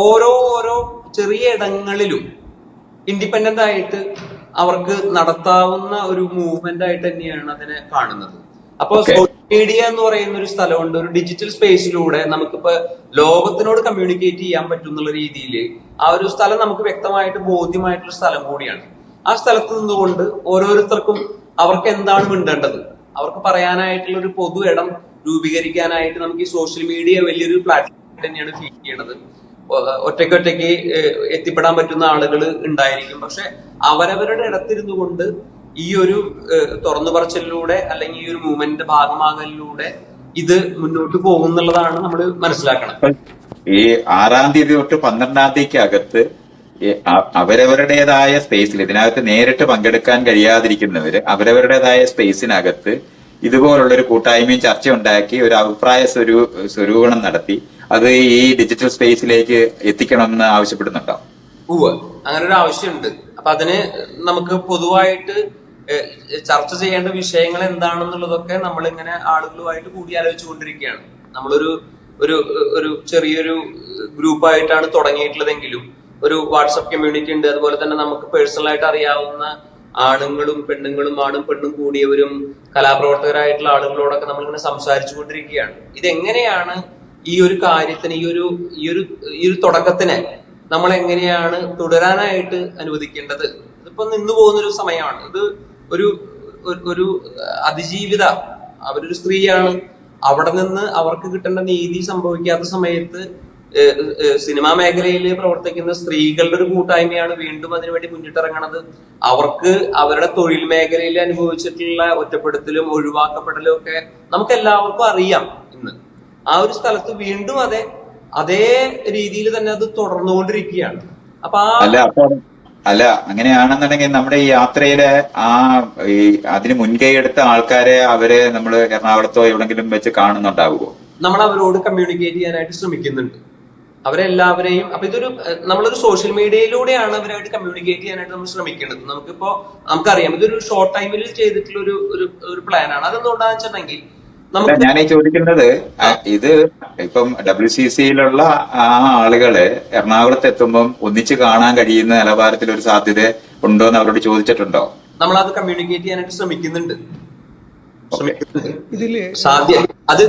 B: ഓരോ ചെറിയ ഇടങ്ങളിലും ഇൻഡിപെൻഡന്റ് ആയിട്ട് അവർക്ക് നടത്താവുന്ന ഒരു മൂവ്മെന്റ് ആയിട്ട് തന്നെയാണ് അതിനെ കാണുന്നത്. അപ്പൊ സോഷ്യൽ മീഡിയ എന്ന് പറയുന്ന ഒരു സ്ഥലമുണ്ട്. ഒരു ഡിജിറ്റൽ സ്പേസിലൂടെ നമുക്കിപ്പോ ലോകത്തിനോട് കമ്മ്യൂണിക്കേറ്റ് ചെയ്യാൻ പറ്റുന്നുള്ള രീതിയിൽ ആ ഒരു സ്ഥലം നമുക്ക് വ്യക്തമായിട്ട് ബോധ്യമായിട്ടുള്ള സ്ഥലം കൂടിയാണ്. ആ സ്ഥലത്ത് നിന്നുകൊണ്ട് ഓരോരുത്തർക്കും അവർക്ക് എന്താണ് മിണ്ടേണ്ടത്, അവർക്ക് പറയാനായിട്ടുള്ള ഒരു പൊതു ഇടം രൂപീകരിക്കാനായിട്ട് നമുക്ക് ഈ സോഷ്യൽ മീഡിയ വലിയൊരു പ്ലാറ്റ്ഫോം തന്നെയാണ് ഫീൽ ചെയ്യണത്. ഒറ്റയ്ക്കൊറ്റയ്ക്ക് എത്തിപ്പെടാൻ പറ്റുന്ന ആളുകൾ ഉണ്ടായിരിക്കും. പക്ഷെ അവരവരുടെ ഇടത്തിരുന്നു കൊണ്ട് ഈ ഒരു തുറന്നു പറച്ചിലൂടെ അല്ലെങ്കിൽ ഈ ഒരു മൂവ്മെന്റിന്റെ ഭാഗമാകലിലൂടെ ഇത് മുന്നോട്ട് പോകുന്നുള്ളതാണ് നമ്മൾ മനസ്സിലാക്കണം.
C: ഈ 6-ാം തീയതി തൊട്ട് 12-ാം തീയതിക്ക് അകത്ത് അവരവരുടേതായ സ്പേസിൽ ഇതിനകത്ത് നേരിട്ട് പങ്കെടുക്കാൻ കഴിയാതിരിക്കുന്നവര് അവരവരുടേതായ സ്പേസിനകത്ത് ഇതുപോലുള്ളൊരു കൂട്ടായ്മയും ചർച്ച ഉണ്ടാക്കി ഒരു അഭിപ്രായ സ്വരൂപണം നടത്തി അത് ഈ ഡിജിറ്റൽ സ്പേസിലേക്ക് എത്തിക്കണമെന്ന് ആവശ്യപ്പെടുന്നുണ്ടോ?
B: അങ്ങനെ ഒരു ആവശ്യമുണ്ട്. അപ്പൊ അതിന് നമുക്ക് പൊതുവായിട്ട് ചർച്ച ചെയ്യേണ്ട വിഷയങ്ങൾ എന്താണെന്നുള്ളതൊക്കെ നമ്മളിങ്ങനെ ആളുകളുമായിട്ട് കൂടിയാലോചിച്ചുകൊണ്ടിരിക്കുകയാണ്. നമ്മളൊരു ഒരു ഒരു ചെറിയൊരു ഗ്രൂപ്പായിട്ടാണ് തുടങ്ങിയിട്ടുള്ളതെങ്കിലും ഒരു വാട്സപ്പ് കമ്മ്യൂണിറ്റി ഉണ്ട്. അതുപോലെ തന്നെ നമുക്ക് പേഴ്സണലായിട്ട് അറിയാവുന്ന ആണുങ്ങളും പെണ്ണുങ്ങളും ആണും പെണ്ണും കൂടിയവരും കലാപ്രവർത്തകരായിട്ടുള്ള ആളുകളോടൊക്കെ നമ്മളിങ്ങനെ സംസാരിച്ചു കൊണ്ടിരിക്കുകയാണ്. ഇതെങ്ങനെയാണ് ഈ ഒരു കാര്യത്തിന് ഈ ഒരു തുടക്കത്തിനെ നമ്മൾ എങ്ങനെയാണ് തുടരാനായിട്ട് അനുവദിക്കേണ്ടത്? ഇതിപ്പോ നിന്നു പോകുന്നൊരു സമയമാണ്. ഇത് ഒരു അതിജീവിത, അവരൊരു സ്ത്രീയാണ്. അവിടെ നിന്ന് അവർക്ക് കിട്ടേണ്ട നീതി സംഭവിക്കാത്ത സമയത്ത് സിനിമാ മേഖലയിൽ പ്രവർത്തിക്കുന്ന സ്ത്രീകളുടെ ഒരു കൂട്ടായ്മയാണ് വീണ്ടും അതിനുവേണ്ടി മുന്നിട്ടിറങ്ങണത്. അവർക്ക് അവരുടെ തൊഴിൽ മേഖലയിൽ അനുഭവിച്ചിട്ടുള്ള ഒറ്റപ്പെടുത്തലും ഒഴിവാക്കപ്പെടലും ഒക്കെ നമുക്ക് എല്ലാവർക്കും അറിയാം. ഇന്ന് ആ ഒരു സ്ഥലത്ത് വീണ്ടും അതേ രീതിയിൽ തന്നെ അത് തുടർന്നുകൊണ്ടിരിക്കുകയാണ്. അപ്പൊ
C: അല്ല അങ്ങനെയാണെന്നുണ്ടെങ്കിൽ നമ്മുടെ ഈ യാത്രയിലെ അതിന് മുൻകൈ എടുത്ത ആൾക്കാരെ അവരെ നമ്മൾ എറണാകുളത്തോ എവിടെങ്കിലും വെച്ച് കാണുന്നുണ്ടാവുമോ?
B: നമ്മൾ അവരോട് കമ്മ്യൂണിക്കേറ്റ് ചെയ്യാനായിട്ട് ശ്രമിക്കുന്നുണ്ട്, അവരെല്ലാവരെയും. അപ്പൊ നമ്മളൊരു സോഷ്യൽ മീഡിയയിലൂടെയാണ് അവരായിട്ട് കമ്മ്യൂണിക്കേറ്റ് ചെയ്യാനായിട്ട് നമ്മൾ ശ്രമിക്കുന്നത്. നമുക്കറിയാം ഇതൊരു ഷോർട്ട് ടൈമിൽ ചെയ്തിട്ടുള്ള ഒരു പ്ലാനാണ്. അതെന്തുകൊണ്ടാന്ന് വെച്ചിട്ടുണ്ടെങ്കിൽ
C: ഞാൻ ചോദിക്കുന്നത്, ഇത് ഇപ്പം WCCയിലുള്ള ആ ആളുകള് എറണാകുളത്ത് എത്തുമ്പം ഒന്നിച്ച് കാണാൻ കഴിയുന്ന നിലവാരത്തിൽ ഒരു സാധ്യത ഉണ്ടോ എന്ന് അവരോട് ചോദിച്ചിട്ടുണ്ടോ?
B: നമ്മളത് കമ്മ്യൂണിക്കേറ്റ് ചെയ്യാനായിട്ട് ശ്രമിക്കുന്നുണ്ട്.
C: അത്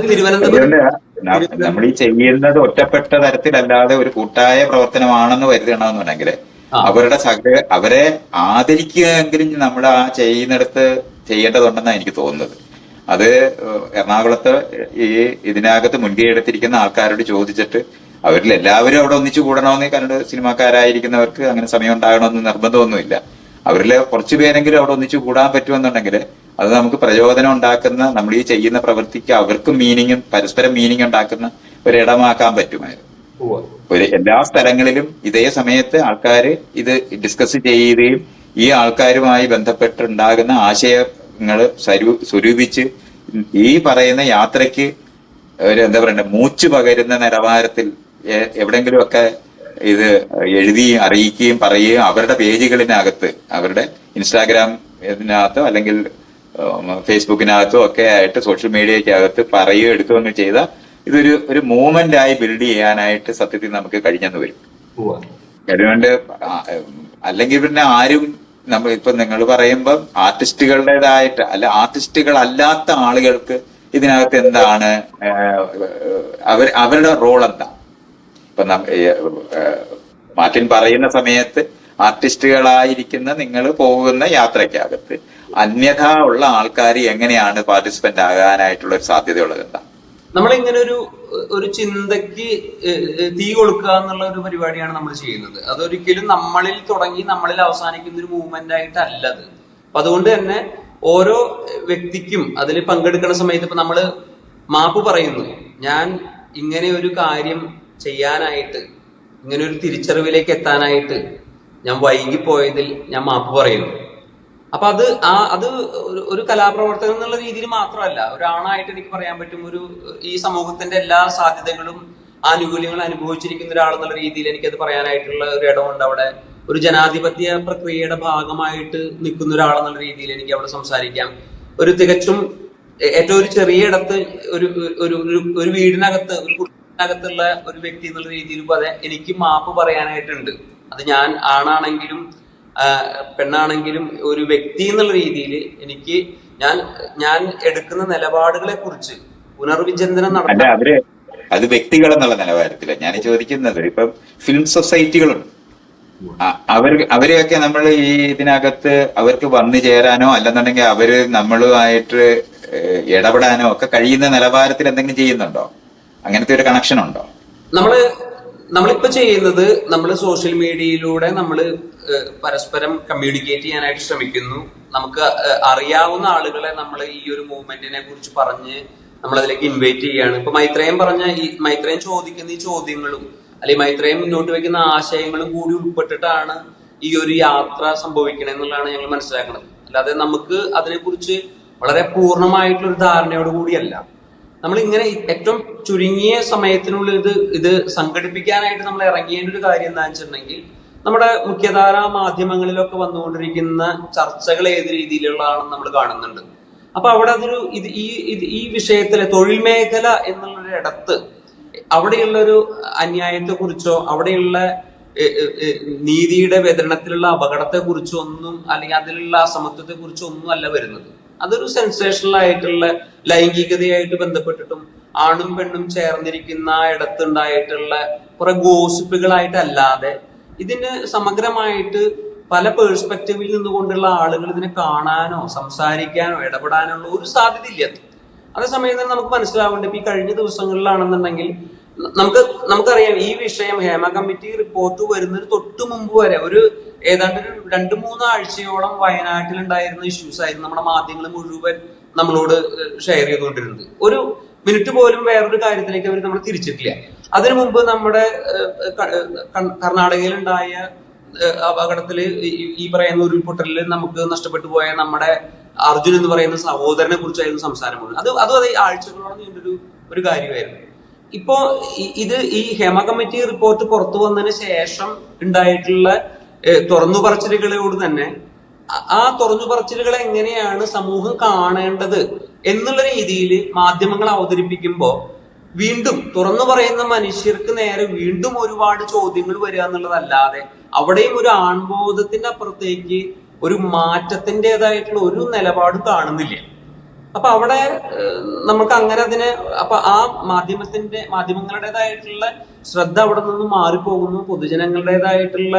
C: നമ്മൾ ഈ ചെയ്യുന്നത് ഒറ്റപ്പെട്ട തരത്തിലല്ലാതെ ഒരു കൂട്ടായ പ്രവർത്തനമാണെന്ന് കരുതണമെന്നുണ്ടെങ്കിൽ അവരെ ആദരിക്കുകയെങ്കിലും നമ്മൾ ആ ചെയ്യുന്നിടത്ത് ചെയ്യേണ്ടതുണ്ടെന്നാണ് എനിക്ക് തോന്നുന്നത്. അത് എറണാകുളത്ത് ഇതിനകത്ത് മുൻകൈ എടുത്തിരിക്കുന്ന ആൾക്കാരോട് ചോദിച്ചിട്ട് അവരിൽ എല്ലാവരും അവിടെ ഒന്നിച്ചു കൂടണമെന്ന് കണ്ട് സിനിമാക്കാരായിരിക്കുന്നവർക്ക് അങ്ങനെ സമയം ഉണ്ടാകണമെന്ന് നിർബന്ധമൊന്നുമില്ല. അവരിലെ കുറച്ചു പേരെങ്കിലും അവിടെ ഒന്നിച്ചു കൂടാൻ പറ്റുമെന്നുണ്ടെങ്കിൽ അത് നമുക്ക് പ്രചോദനം ഉണ്ടാക്കുന്ന, നമ്മൾ ഈ ചെയ്യുന്ന പ്രവൃത്തിക്ക് അവർക്കും പരസ്പരം മീനിങ് ഉണ്ടാക്കുന്ന ഒരിടമാക്കാൻ പറ്റുമായിരുന്നു. എല്ലാ സ്ഥലങ്ങളിലും ഇതേ സമയത്ത് ആൾക്കാർ ഇത് ഡിസ്കസ് ചെയ്യുകയും ഈ ആൾക്കാരുമായി ബന്ധപ്പെട്ടുണ്ടാകുന്ന ആശയങ്ങൾ സ്വരൂപിച്ച് ഈ പറയുന്ന യാത്രയ്ക്ക് എന്താ പറയണ്ട മൂച്ചു പകരുന്ന നിലവാരത്തിൽ എവിടെങ്കിലുമൊക്കെ ഇത് എഴുതി അറിയിക്കുകയും പറയുകയും അവരുടെ പേജുകളിനകത്ത്, അവരുടെ ഇൻസ്റ്റാഗ്രാം ഇതിനകത്തോ അല്ലെങ്കിൽ ഫേസ്ബുക്കിനകത്തോ ഒക്കെ ആയിട്ട് സോഷ്യൽ മീഡിയക്കകത്ത് പറയുകയോ എടുക്കുകയൊന്നും ചെയ്താൽ ഇതൊരു മൂവ്മെന്റ് ആയി ബിൽഡ് ചെയ്യാനായിട്ട് സത്യത്തിൽ നമുക്ക് കഴിഞ്ഞെന്ന് വരും. അതുകൊണ്ട് അല്ലെങ്കിൽ പിന്നെ ആരും ഇപ്പൊ നിങ്ങൾ പറയുമ്പോൾ ആർട്ടിസ്റ്റുകളുടേതായിട്ട് ആർട്ടിസ്റ്റുകൾ അല്ലാത്ത ആളുകൾക്ക് ഇതിനകത്ത് എന്താണ് അവരുടെ റോൾ എന്താ? ഇപ്പൊ മാർട്ടിൻ പറയുന്ന സമയത്ത് ആർട്ടിസ്റ്റുകളായിരിക്കുന്ന നിങ്ങൾ പോകുന്ന യാത്രയ്ക്കകത്ത് അന്യഥ ഉള്ള ആൾക്കാർ എങ്ങനെയാണ് പാർട്ടിസിപ്പന്റ് ആകാനായിട്ടുള്ള ഒരു സാധ്യതയുള്ളത് എന്താ?
B: നമ്മളിങ്ങനെ ഒരു ചിന്തയ്ക്ക് തീ കൊടുക്കുക എന്നുള്ള ഒരു പരിപാടിയാണ് നമ്മൾ ചെയ്യുന്നത്. അതൊരിക്കലും നമ്മളിൽ തുടങ്ങി നമ്മളിൽ അവസാനിക്കുന്ന ഒരു മൂവ്മെന്റ് ആയിട്ടല്ല അത്. അപ്പൊ അതുകൊണ്ട് തന്നെ ഓരോ വ്യക്തിക്കും അതിൽ പങ്കെടുക്കുന്ന സമയത്ത് ഇപ്പൊ നമ്മള് മാപ്പ് പറയുന്നു, ഞാൻ ഇങ്ങനെ ഒരു കാര്യം ചെയ്യാനായിട്ട്, ഇങ്ങനെ ഒരു തിരിച്ചറിവിലേക്ക് എത്താനായിട്ട് ഞാൻ വൈകിപ്പോയതിൽ ഞാൻ മാപ്പ് പറയുന്നു. അപ്പൊ അത് ഒരു കലാപ്രവർത്തകൻ എന്നുള്ള രീതിയിൽ മാത്രമല്ല, ഒരാണായിട്ട് എനിക്ക് പറയാൻ പറ്റും, ഈ സമൂഹത്തിന്റെ എല്ലാ സാധ്യതകളും ആനുകൂല്യങ്ങളും അനുഭവിച്ചിരിക്കുന്ന ഒരാളെന്നുള്ള രീതിയിൽ എനിക്കത് പറയാനായിട്ടുള്ള ഒരു ഇടമുണ്ട്. അവിടെ ഒരു ജനാധിപത്യ പ്രക്രിയയുടെ ഭാഗമായിട്ട് നിൽക്കുന്ന ഒരാളെന്നുള്ള രീതിയിൽ എനിക്ക് അവിടെ സംസാരിക്കാം. ഒരു തികച്ചും ഏറ്റവും ഒരു ചെറിയ ഇടത്ത് ഒരു വീടിനകത്ത്, ഒരു കുടുംബത്തിനകത്തുള്ള ഒരു വ്യക്തി എന്നുള്ള രീതിയിൽ അതെ എനിക്ക് മാപ്പ് പറയാനായിട്ടുണ്ട്. അത് ഞാൻ ആണാണെങ്കിലും പെണ്ണാണെങ്കിലും ഒരു വ്യക്തി എന്നുള്ള രീതിയിൽ എനിക്ക് ഞാൻ എടുക്കുന്ന നിലപാടുകളെ കുറിച്ച് പുനർവിചിന്തനം നടത്താൻ.
C: അത് വ്യക്തികൾ എന്നുള്ള നിലവാരത്തില് ഞാൻ ചോദിക്കുന്നത്, ഇപ്പം ഫിലിം സൊസൈറ്റികളുണ്ട്, അവരെയൊക്കെ നമ്മൾ ഈ ഇതിനകത്ത് അവർക്ക് വന്നു ചേരാനോ അല്ലെന്നുണ്ടെങ്കിൽ അവര് നമ്മളുമായിട്ട് ഇടപെടാനോ ഒക്കെ കഴിയുന്ന നിലവാരത്തിൽ എന്തെങ്കിലും ചെയ്യുന്നുണ്ടോ? അങ്ങനത്തെ ഒരു കണക്ഷൻ ഉണ്ടോ?
B: നമ്മളിപ്പോ ചെയ്യുന്നത്, നമ്മൾ സോഷ്യൽ മീഡിയയിലൂടെ നമ്മൾ പരസ്പരം കമ്മ്യൂണിക്കേറ്റ് ചെയ്യാനായിട്ട് ശ്രമിക്കുന്നു. നമുക്ക് അറിയാവുന്ന ആളുകളെ നമ്മൾ ഈ ഒരു മൂവ്മെന്റിനെ കുറിച്ച് പറഞ്ഞ് നമ്മൾ അതിലേക്ക് ഇൻവൈറ്റ് ചെയ്യാണ്. ഇപ്പൊ മൈത്രേയൻ പറഞ്ഞ മൈത്രേയൻ ചോദിക്കുന്ന ഈ ചോദ്യങ്ങളും അല്ലെങ്കിൽ മൈത്രേയൻ മുന്നോട്ട് വെക്കുന്ന ആശയങ്ങളും കൂടി ഉൾപ്പെട്ടിട്ടാണ് ഈ ഒരു യാത്ര സംഭവിക്കണേ എന്നുള്ളതാണ് ഞങ്ങൾ മനസ്സിലാക്കുന്നത്. അല്ലാതെ നമുക്ക് അതിനെക്കുറിച്ച് വളരെ പൂർണ്ണമായിട്ടുള്ള ഒരു ധാരണയോട് കൂടിയല്ല. നമ്മൾ ഇങ്ങനെ ഏറ്റവും ചുരുങ്ങിയ സമയത്തിനുള്ളിൽ ഇത് സംഘടിപ്പിക്കാനായിട്ട് നമ്മൾ ഇറങ്ങിയതിന്റെ ഒരു കാര്യം എന്താണെന്ന് വെച്ചിട്ടുണ്ടെങ്കിൽ, നമ്മുടെ മുഖ്യധാരാ മാധ്യമങ്ങളിലൊക്കെ വന്നുകൊണ്ടിരിക്കുന്ന ചർച്ചകൾ ഏത് രീതിയിലുള്ളതാണെന്ന് നമ്മൾ കാണുന്നുണ്ട്. അപ്പൊ അവിടെ ഈ വിഷയത്തിലെ തൊഴിൽ മേഖല എന്നുള്ളൊരു ഇടത്ത് അവിടെയുള്ളൊരു അന്യായത്തെ കുറിച്ചോ അവിടെയുള്ള നീതിയുടെ വിതരണത്തിലുള്ള അപകടത്തെ കുറിച്ചോ ഒന്നും, അല്ലെങ്കിൽ അതിലുള്ള അസമത്വത്തെ കുറിച്ചോ ഒന്നും അല്ല വരുന്നത്. അതൊരു സെൻസേഷണൽ ആയിട്ടുള്ള ലൈംഗികതയായിട്ട് ബന്ധപ്പെട്ടിട്ടും ആണും പെണ്ണും ചേർന്നിരിക്കുന്ന ഇടത്തുണ്ടായിട്ടുള്ള കുറെ ഗോസിപ്പുകളായിട്ടല്ലാതെ ഇതിന് സമഗ്രമായിട്ട് പല പേഴ്സ്പെക്റ്റീവിൽ നിന്നുകൊണ്ടുള്ള ആളുകൾ ഇതിനെ കാണാനോ സംസാരിക്കാനോ ഇടപെടാനോ ഉള്ള ഒരു സാധ്യതയില്ല. അതേസമയം തന്നെ നമുക്ക് മനസ്സിലാവേണ്ടത്, ഇപ്പൊ ഈ കഴിഞ്ഞ ദിവസങ്ങളിലാണെന്നുണ്ടെങ്കിൽ നമുക്കറിയാം ഈ വിഷയം ഹേമ കമ്മിറ്റി റിപ്പോർട്ട് വരുന്നതിന് തൊട്ട് മുമ്പ് വരെ ഏതാണ്ട് ഒരു 2-3 ആഴ്ചയോളം വയനാട്ടിലുണ്ടായിരുന്ന ഇഷ്യൂസ് ആയിരുന്നു നമ്മുടെ മാധ്യമങ്ങൾ മുഴുവൻ നമ്മളോട് ഷെയർ ചെയ്തുകൊണ്ടിരുന്നത്. ഒരു മിനിറ്റ് പോലും വേറൊരു കാര്യത്തിലേക്ക് അവർ നമ്മൾ തിരിച്ചിട്ടില്ല. അതിനു മുമ്പ് നമ്മുടെ കർണാടകയിലുണ്ടായ അപകടത്തില് ഈ പറയുന്ന ഉരുൾപൊട്ടലിൽ നമുക്ക് നഷ്ടപ്പെട്ടു പോയ നമ്മുടെ അർജുൻ എന്ന് പറയുന്ന സഹോദരനെ കുറിച്ചായിരുന്നു സംസാരമുള്ളത്. അത് ആഴ്ചകളോളം നീണ്ടൊരു ഒരു കാര്യമായിരുന്നു. ഇപ്പോ ഈ ഹേമ കമ്മിറ്റി റിപ്പോർട്ട് പുറത്തു വന്നതിന് ശേഷം ഉണ്ടായിട്ടുള്ള തുറന്നുപറച്ചിലുകളോട് തന്നെ ആ തുറന്നുപറച്ചിലുകളെ എങ്ങനെയാണ് സമൂഹം കാണേണ്ടത് എന്നുള്ള രീതിയിൽ മാധ്യമങ്ങൾ അവതരിപ്പിക്കുമ്പോൾ വീണ്ടും തുറന്നു പറയുന്ന മനുഷ്യർക്ക് നേരെ വീണ്ടും ഒരുപാട് ചോദ്യങ്ങൾ വരിക എന്നുള്ളതല്ലാതെ അവിടെയും ഒരു ആൺബോധത്തിന്റെ അപ്പുറത്തേക്ക് ഒരു മാറ്റത്തിൻ്റെതായിട്ടുള്ള ഒരു നിലപാട് കാണുന്നില്ല. അപ്പൊ അവിടെ നമുക്ക് അങ്ങനെ അപ്പൊ ആ മാധ്യമങ്ങളുടേതായിട്ടുള്ള ശ്രദ്ധ അവിടെ നിന്ന് മാറിപ്പോകുന്നു. പൊതുജനങ്ങളുടേതായിട്ടുള്ള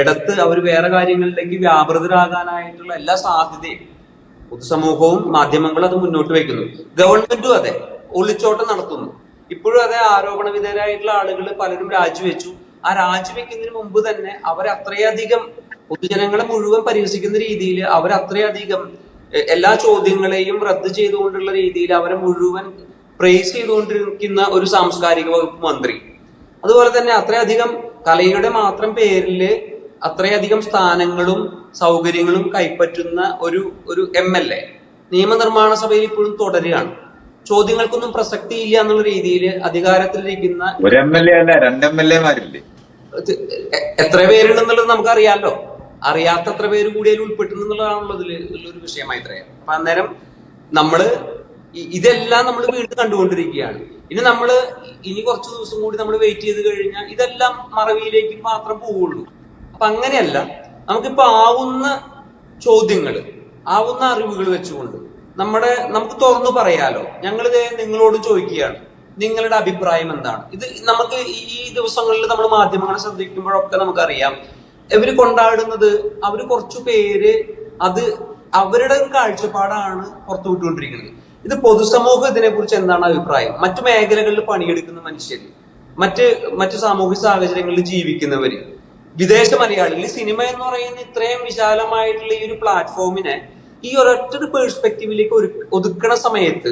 B: ഇടത്ത് അവർ വേറെ കാര്യങ്ങളിലേക്ക് വ്യാപൃതരാകാനായിട്ടുള്ള എല്ലാ സാധ്യതയും പൊതുസമൂഹവും മാധ്യമങ്ങളും അത് മുന്നോട്ട് വയ്ക്കുന്നു. ഗവൺമെന്റും അതെ ഒളിച്ചോട്ടം നടത്തുന്നു. ഇപ്പോഴും അതേ ആരോപണ വിധേയരായിട്ടുള്ള ആളുകൾ പലരും രാജിവെച്ചു. ആ രാജിവെക്കുന്നതിന് മുമ്പ് തന്നെ അവരത്രയധികം പൊതുജനങ്ങളെ മുഴുവൻ പരിഹസിക്കുന്ന രീതിയിൽ അവരത്രയധികം എല്ലാ ചോദ്യങ്ങളെയും റദ്ദ് ചെയ്തുകൊണ്ടുള്ള രീതിയിൽ അവരെ മുഴുവൻ പ്രേസ് ചെയ്തുകൊണ്ടിരിക്കുന്ന ഒരു സാംസ്കാരിക വകുപ്പ് മന്ത്രി, അതുപോലെ തന്നെ അത്രയധികം കലയുടെ മാത്രം പേരില് അത്രയധികം സ്ഥാനങ്ങളും സൗകര്യങ്ങളും കൈപ്പറ്റുന്ന ഒരു MLA നിയമനിർമ്മാണ സഭയിൽ ഇപ്പോഴും തുടരുകയാണ്. ചോദ്യങ്ങൾക്കൊന്നും പ്രസക്തിയില്ല എന്നുള്ള രീതിയിൽ അധികാരത്തിലിരിക്കുന്ന
C: ഒരു MLA അല്ല 2 MLA-മാരില്ലേ?
B: എത്ര പേരുണ്ടെന്നുള്ളത് നമുക്കറിയാലോ. അറിയാത്ത എത്ര പേര് കൂടി അതിൽ ഉൾപ്പെട്ടിട്ടുള്ളതാണുള്ളതിൽ ഉള്ളൊരു വിഷയമായി ഇത്രയും. അപ്പൊ അന്നേരം നമ്മള് ഇതെല്ലാം നമ്മൾ വീണ്ടും കണ്ടുകൊണ്ടിരിക്കുകയാണ്. ഇനി കുറച്ച് ദിവസം കൂടി നമ്മൾ വെയിറ്റ് ചെയ്ത് കഴിഞ്ഞാൽ ഇതെല്ലാം മറവിയിലേക്ക് മാത്രം പോവുള്ളൂ. അപ്പൊ അങ്ങനെയല്ല, നമുക്കിപ്പോ ആവുന്ന ചോദ്യങ്ങൾ, ആവുന്ന അറിവുകൾ വെച്ചുകൊണ്ട് നമുക്ക് തുറന്നു പറയാലോ. ഞങ്ങളിത് നിങ്ങളോട് ചോദിക്കുകയാണ്, നിങ്ങളുടെ അഭിപ്രായം എന്താണ്? ഇത് നമുക്ക് ഈ ദിവസങ്ങളിൽ നമ്മൾ മാധ്യമങ്ങളെ ശ്രദ്ധിക്കുമ്പോഴൊക്കെ നമുക്കറിയാം ഇവര് കൊണ്ടാടുന്നത്, അവര് കുറച്ചു പേര് അത് അവരുടെ ഒരു കാഴ്ചപ്പാടാണ് പുറത്തു വിട്ടുകൊണ്ടിരിക്കുന്നത്. ഇത് പൊതുസമൂഹം ഇതിനെ കുറിച്ച് എന്താണ് അഭിപ്രായം? മറ്റു മേഖലകളിൽ പണിയെടുക്കുന്ന മനുഷ്യര്, മറ്റ് സാമൂഹിക സാഹചര്യങ്ങളിൽ ജീവിക്കുന്നവര്, വിദേശ മലയാളികൾ, സിനിമ എന്ന് പറയുന്ന ഇത്രയും വിശാലമായിട്ടുള്ള ഈ ഒരു പ്ലാറ്റ്ഫോമിനെ ഈ ഒരൊറ്റൊരു പേഴ്സ്പെക്റ്റീവിലേക്ക് ഒതുക്കണ സമയത്ത്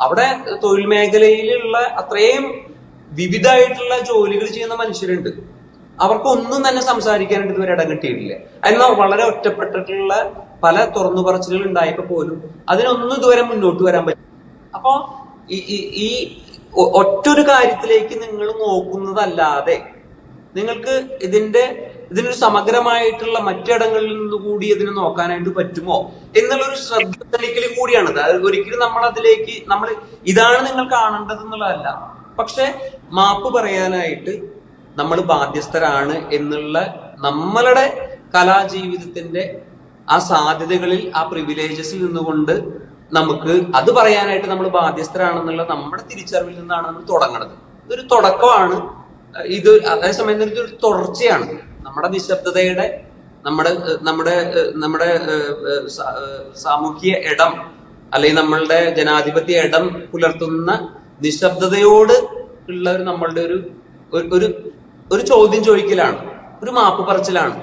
B: അവിടെ തൊഴിൽ മേഖലയിലുള്ള അത്രയും വിവിധമായിട്ടുള്ള ജോലികൾ ചെയ്യുന്ന മനുഷ്യരുണ്ട്. അവർക്കൊന്നും തന്നെ സംസാരിക്കാനായിട്ട് ഇതുവരെ ഇടം കിട്ടിയിട്ടില്ല. എന്നാൽ വളരെ ഒറ്റപ്പെട്ടിട്ടുള്ള പല തുറന്നു പറച്ചിലുകൾ ഉണ്ടായപ്പോ പോലും അതിനൊന്നും ഇതുവരെ മുന്നോട്ട് വരാൻ പറ്റും. അപ്പോ ഈ ഒറ്റൊരു കാര്യത്തിലേക്ക് നിങ്ങൾ നോക്കുന്നതല്ലാതെ നിങ്ങൾക്ക് ഇതിനൊരു സമഗ്രമായിട്ടുള്ള മറ്റിടങ്ങളിൽ നിന്നുകൂടി ഇതിനെ നോക്കാനായിട്ട് പറ്റുമോ എന്നുള്ളൊരു ശ്രദ്ധ തെളിക്കലും കൂടിയാണിത്. ഒരിക്കലും നമ്മൾ ഇതാണ് നിങ്ങൾ കാണേണ്ടത് എന്നുള്ളതല്ല. പക്ഷെ മാപ്പ് പറയാനായിട്ട് നമ്മൾ ബാധ്യസ്ഥരാണ് എന്നുള്ള നമ്മളുടെ കലാജീവിതത്തിന്റെ ആ സാധ്യതകളിൽ, ആ പ്രിവിലേജസിൽ നിന്നുകൊണ്ട് നമുക്ക് അത് പറയാനായിട്ട് നമ്മൾ ബാധ്യസ്ഥരാണെന്നുള്ള നമ്മുടെ തിരിച്ചറിവിൽ നിന്നാണ് നമ്മൾ തുടങ്ങുന്നത്. ഇതൊരു തുടക്കമാണ്. ഇത് അതേസമയം ഇതൊരു തുടർച്ചയാണ്. നമ്മുടെ നിശബ്ദതയുടെ, നമ്മുടെ സാമൂഹ്യ ഇടം അല്ലെങ്കിൽ നമ്മളുടെ ജനാധിപത്യ ഇടം പുലർത്തുന്ന നിശബ്ദതയോട് ഉള്ള നമ്മളുടെ ഒരു ചോദ്യം ചോദിക്കലാണ്, ഒരു മാപ്പ് പറച്ചിലാണ്.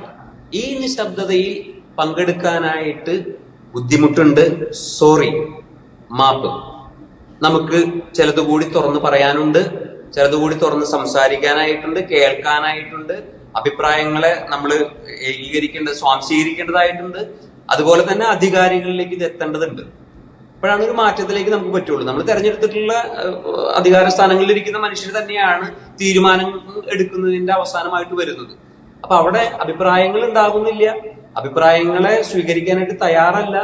B: ഈ നിശബ്ദതയിൽ പങ്കെടുക്കാനായിട്ട് ബുദ്ധിമുട്ടുണ്ട്. സോറി, മാപ്പ്. നമുക്ക് ചിലതുകൂടി തുറന്ന് പറയാനുണ്ട്, ചിലതുകൂടി തുറന്ന് സംസാരിക്കാനായിട്ടുണ്ട്, കേൾക്കാനായിട്ടുണ്ട്. അഭിപ്രായങ്ങളെ നമ്മൾ ഏകീകരിക്കേണ്ടത്, സ്വാംശീകരിക്കേണ്ടതായിട്ടുണ്ട്. അതുപോലെ തന്നെ അധികാരികളിലേക്ക് ഇത് എത്തേണ്ടതുണ്ട്. അപ്പോഴാണ് ഒരു മാറ്റത്തിലേക്ക് നമുക്ക് പറ്റുള്ളൂ. നമ്മൾ തെരഞ്ഞെടുത്തിട്ടുള്ള അധികാര സ്ഥാനങ്ങളിൽ ഇരിക്കുന്ന മനുഷ്യർ തന്നെയാണ് തീരുമാനം എടുക്കുന്നതിന്റെ അവസാനമായിട്ട് വരുന്നത്. അപ്പൊ അവിടെ അഭിപ്രായങ്ങൾ ഉണ്ടാകുന്നില്ല, അഭിപ്രായങ്ങളെ സ്വീകരിക്കാനായിട്ട് തയ്യാറല്ല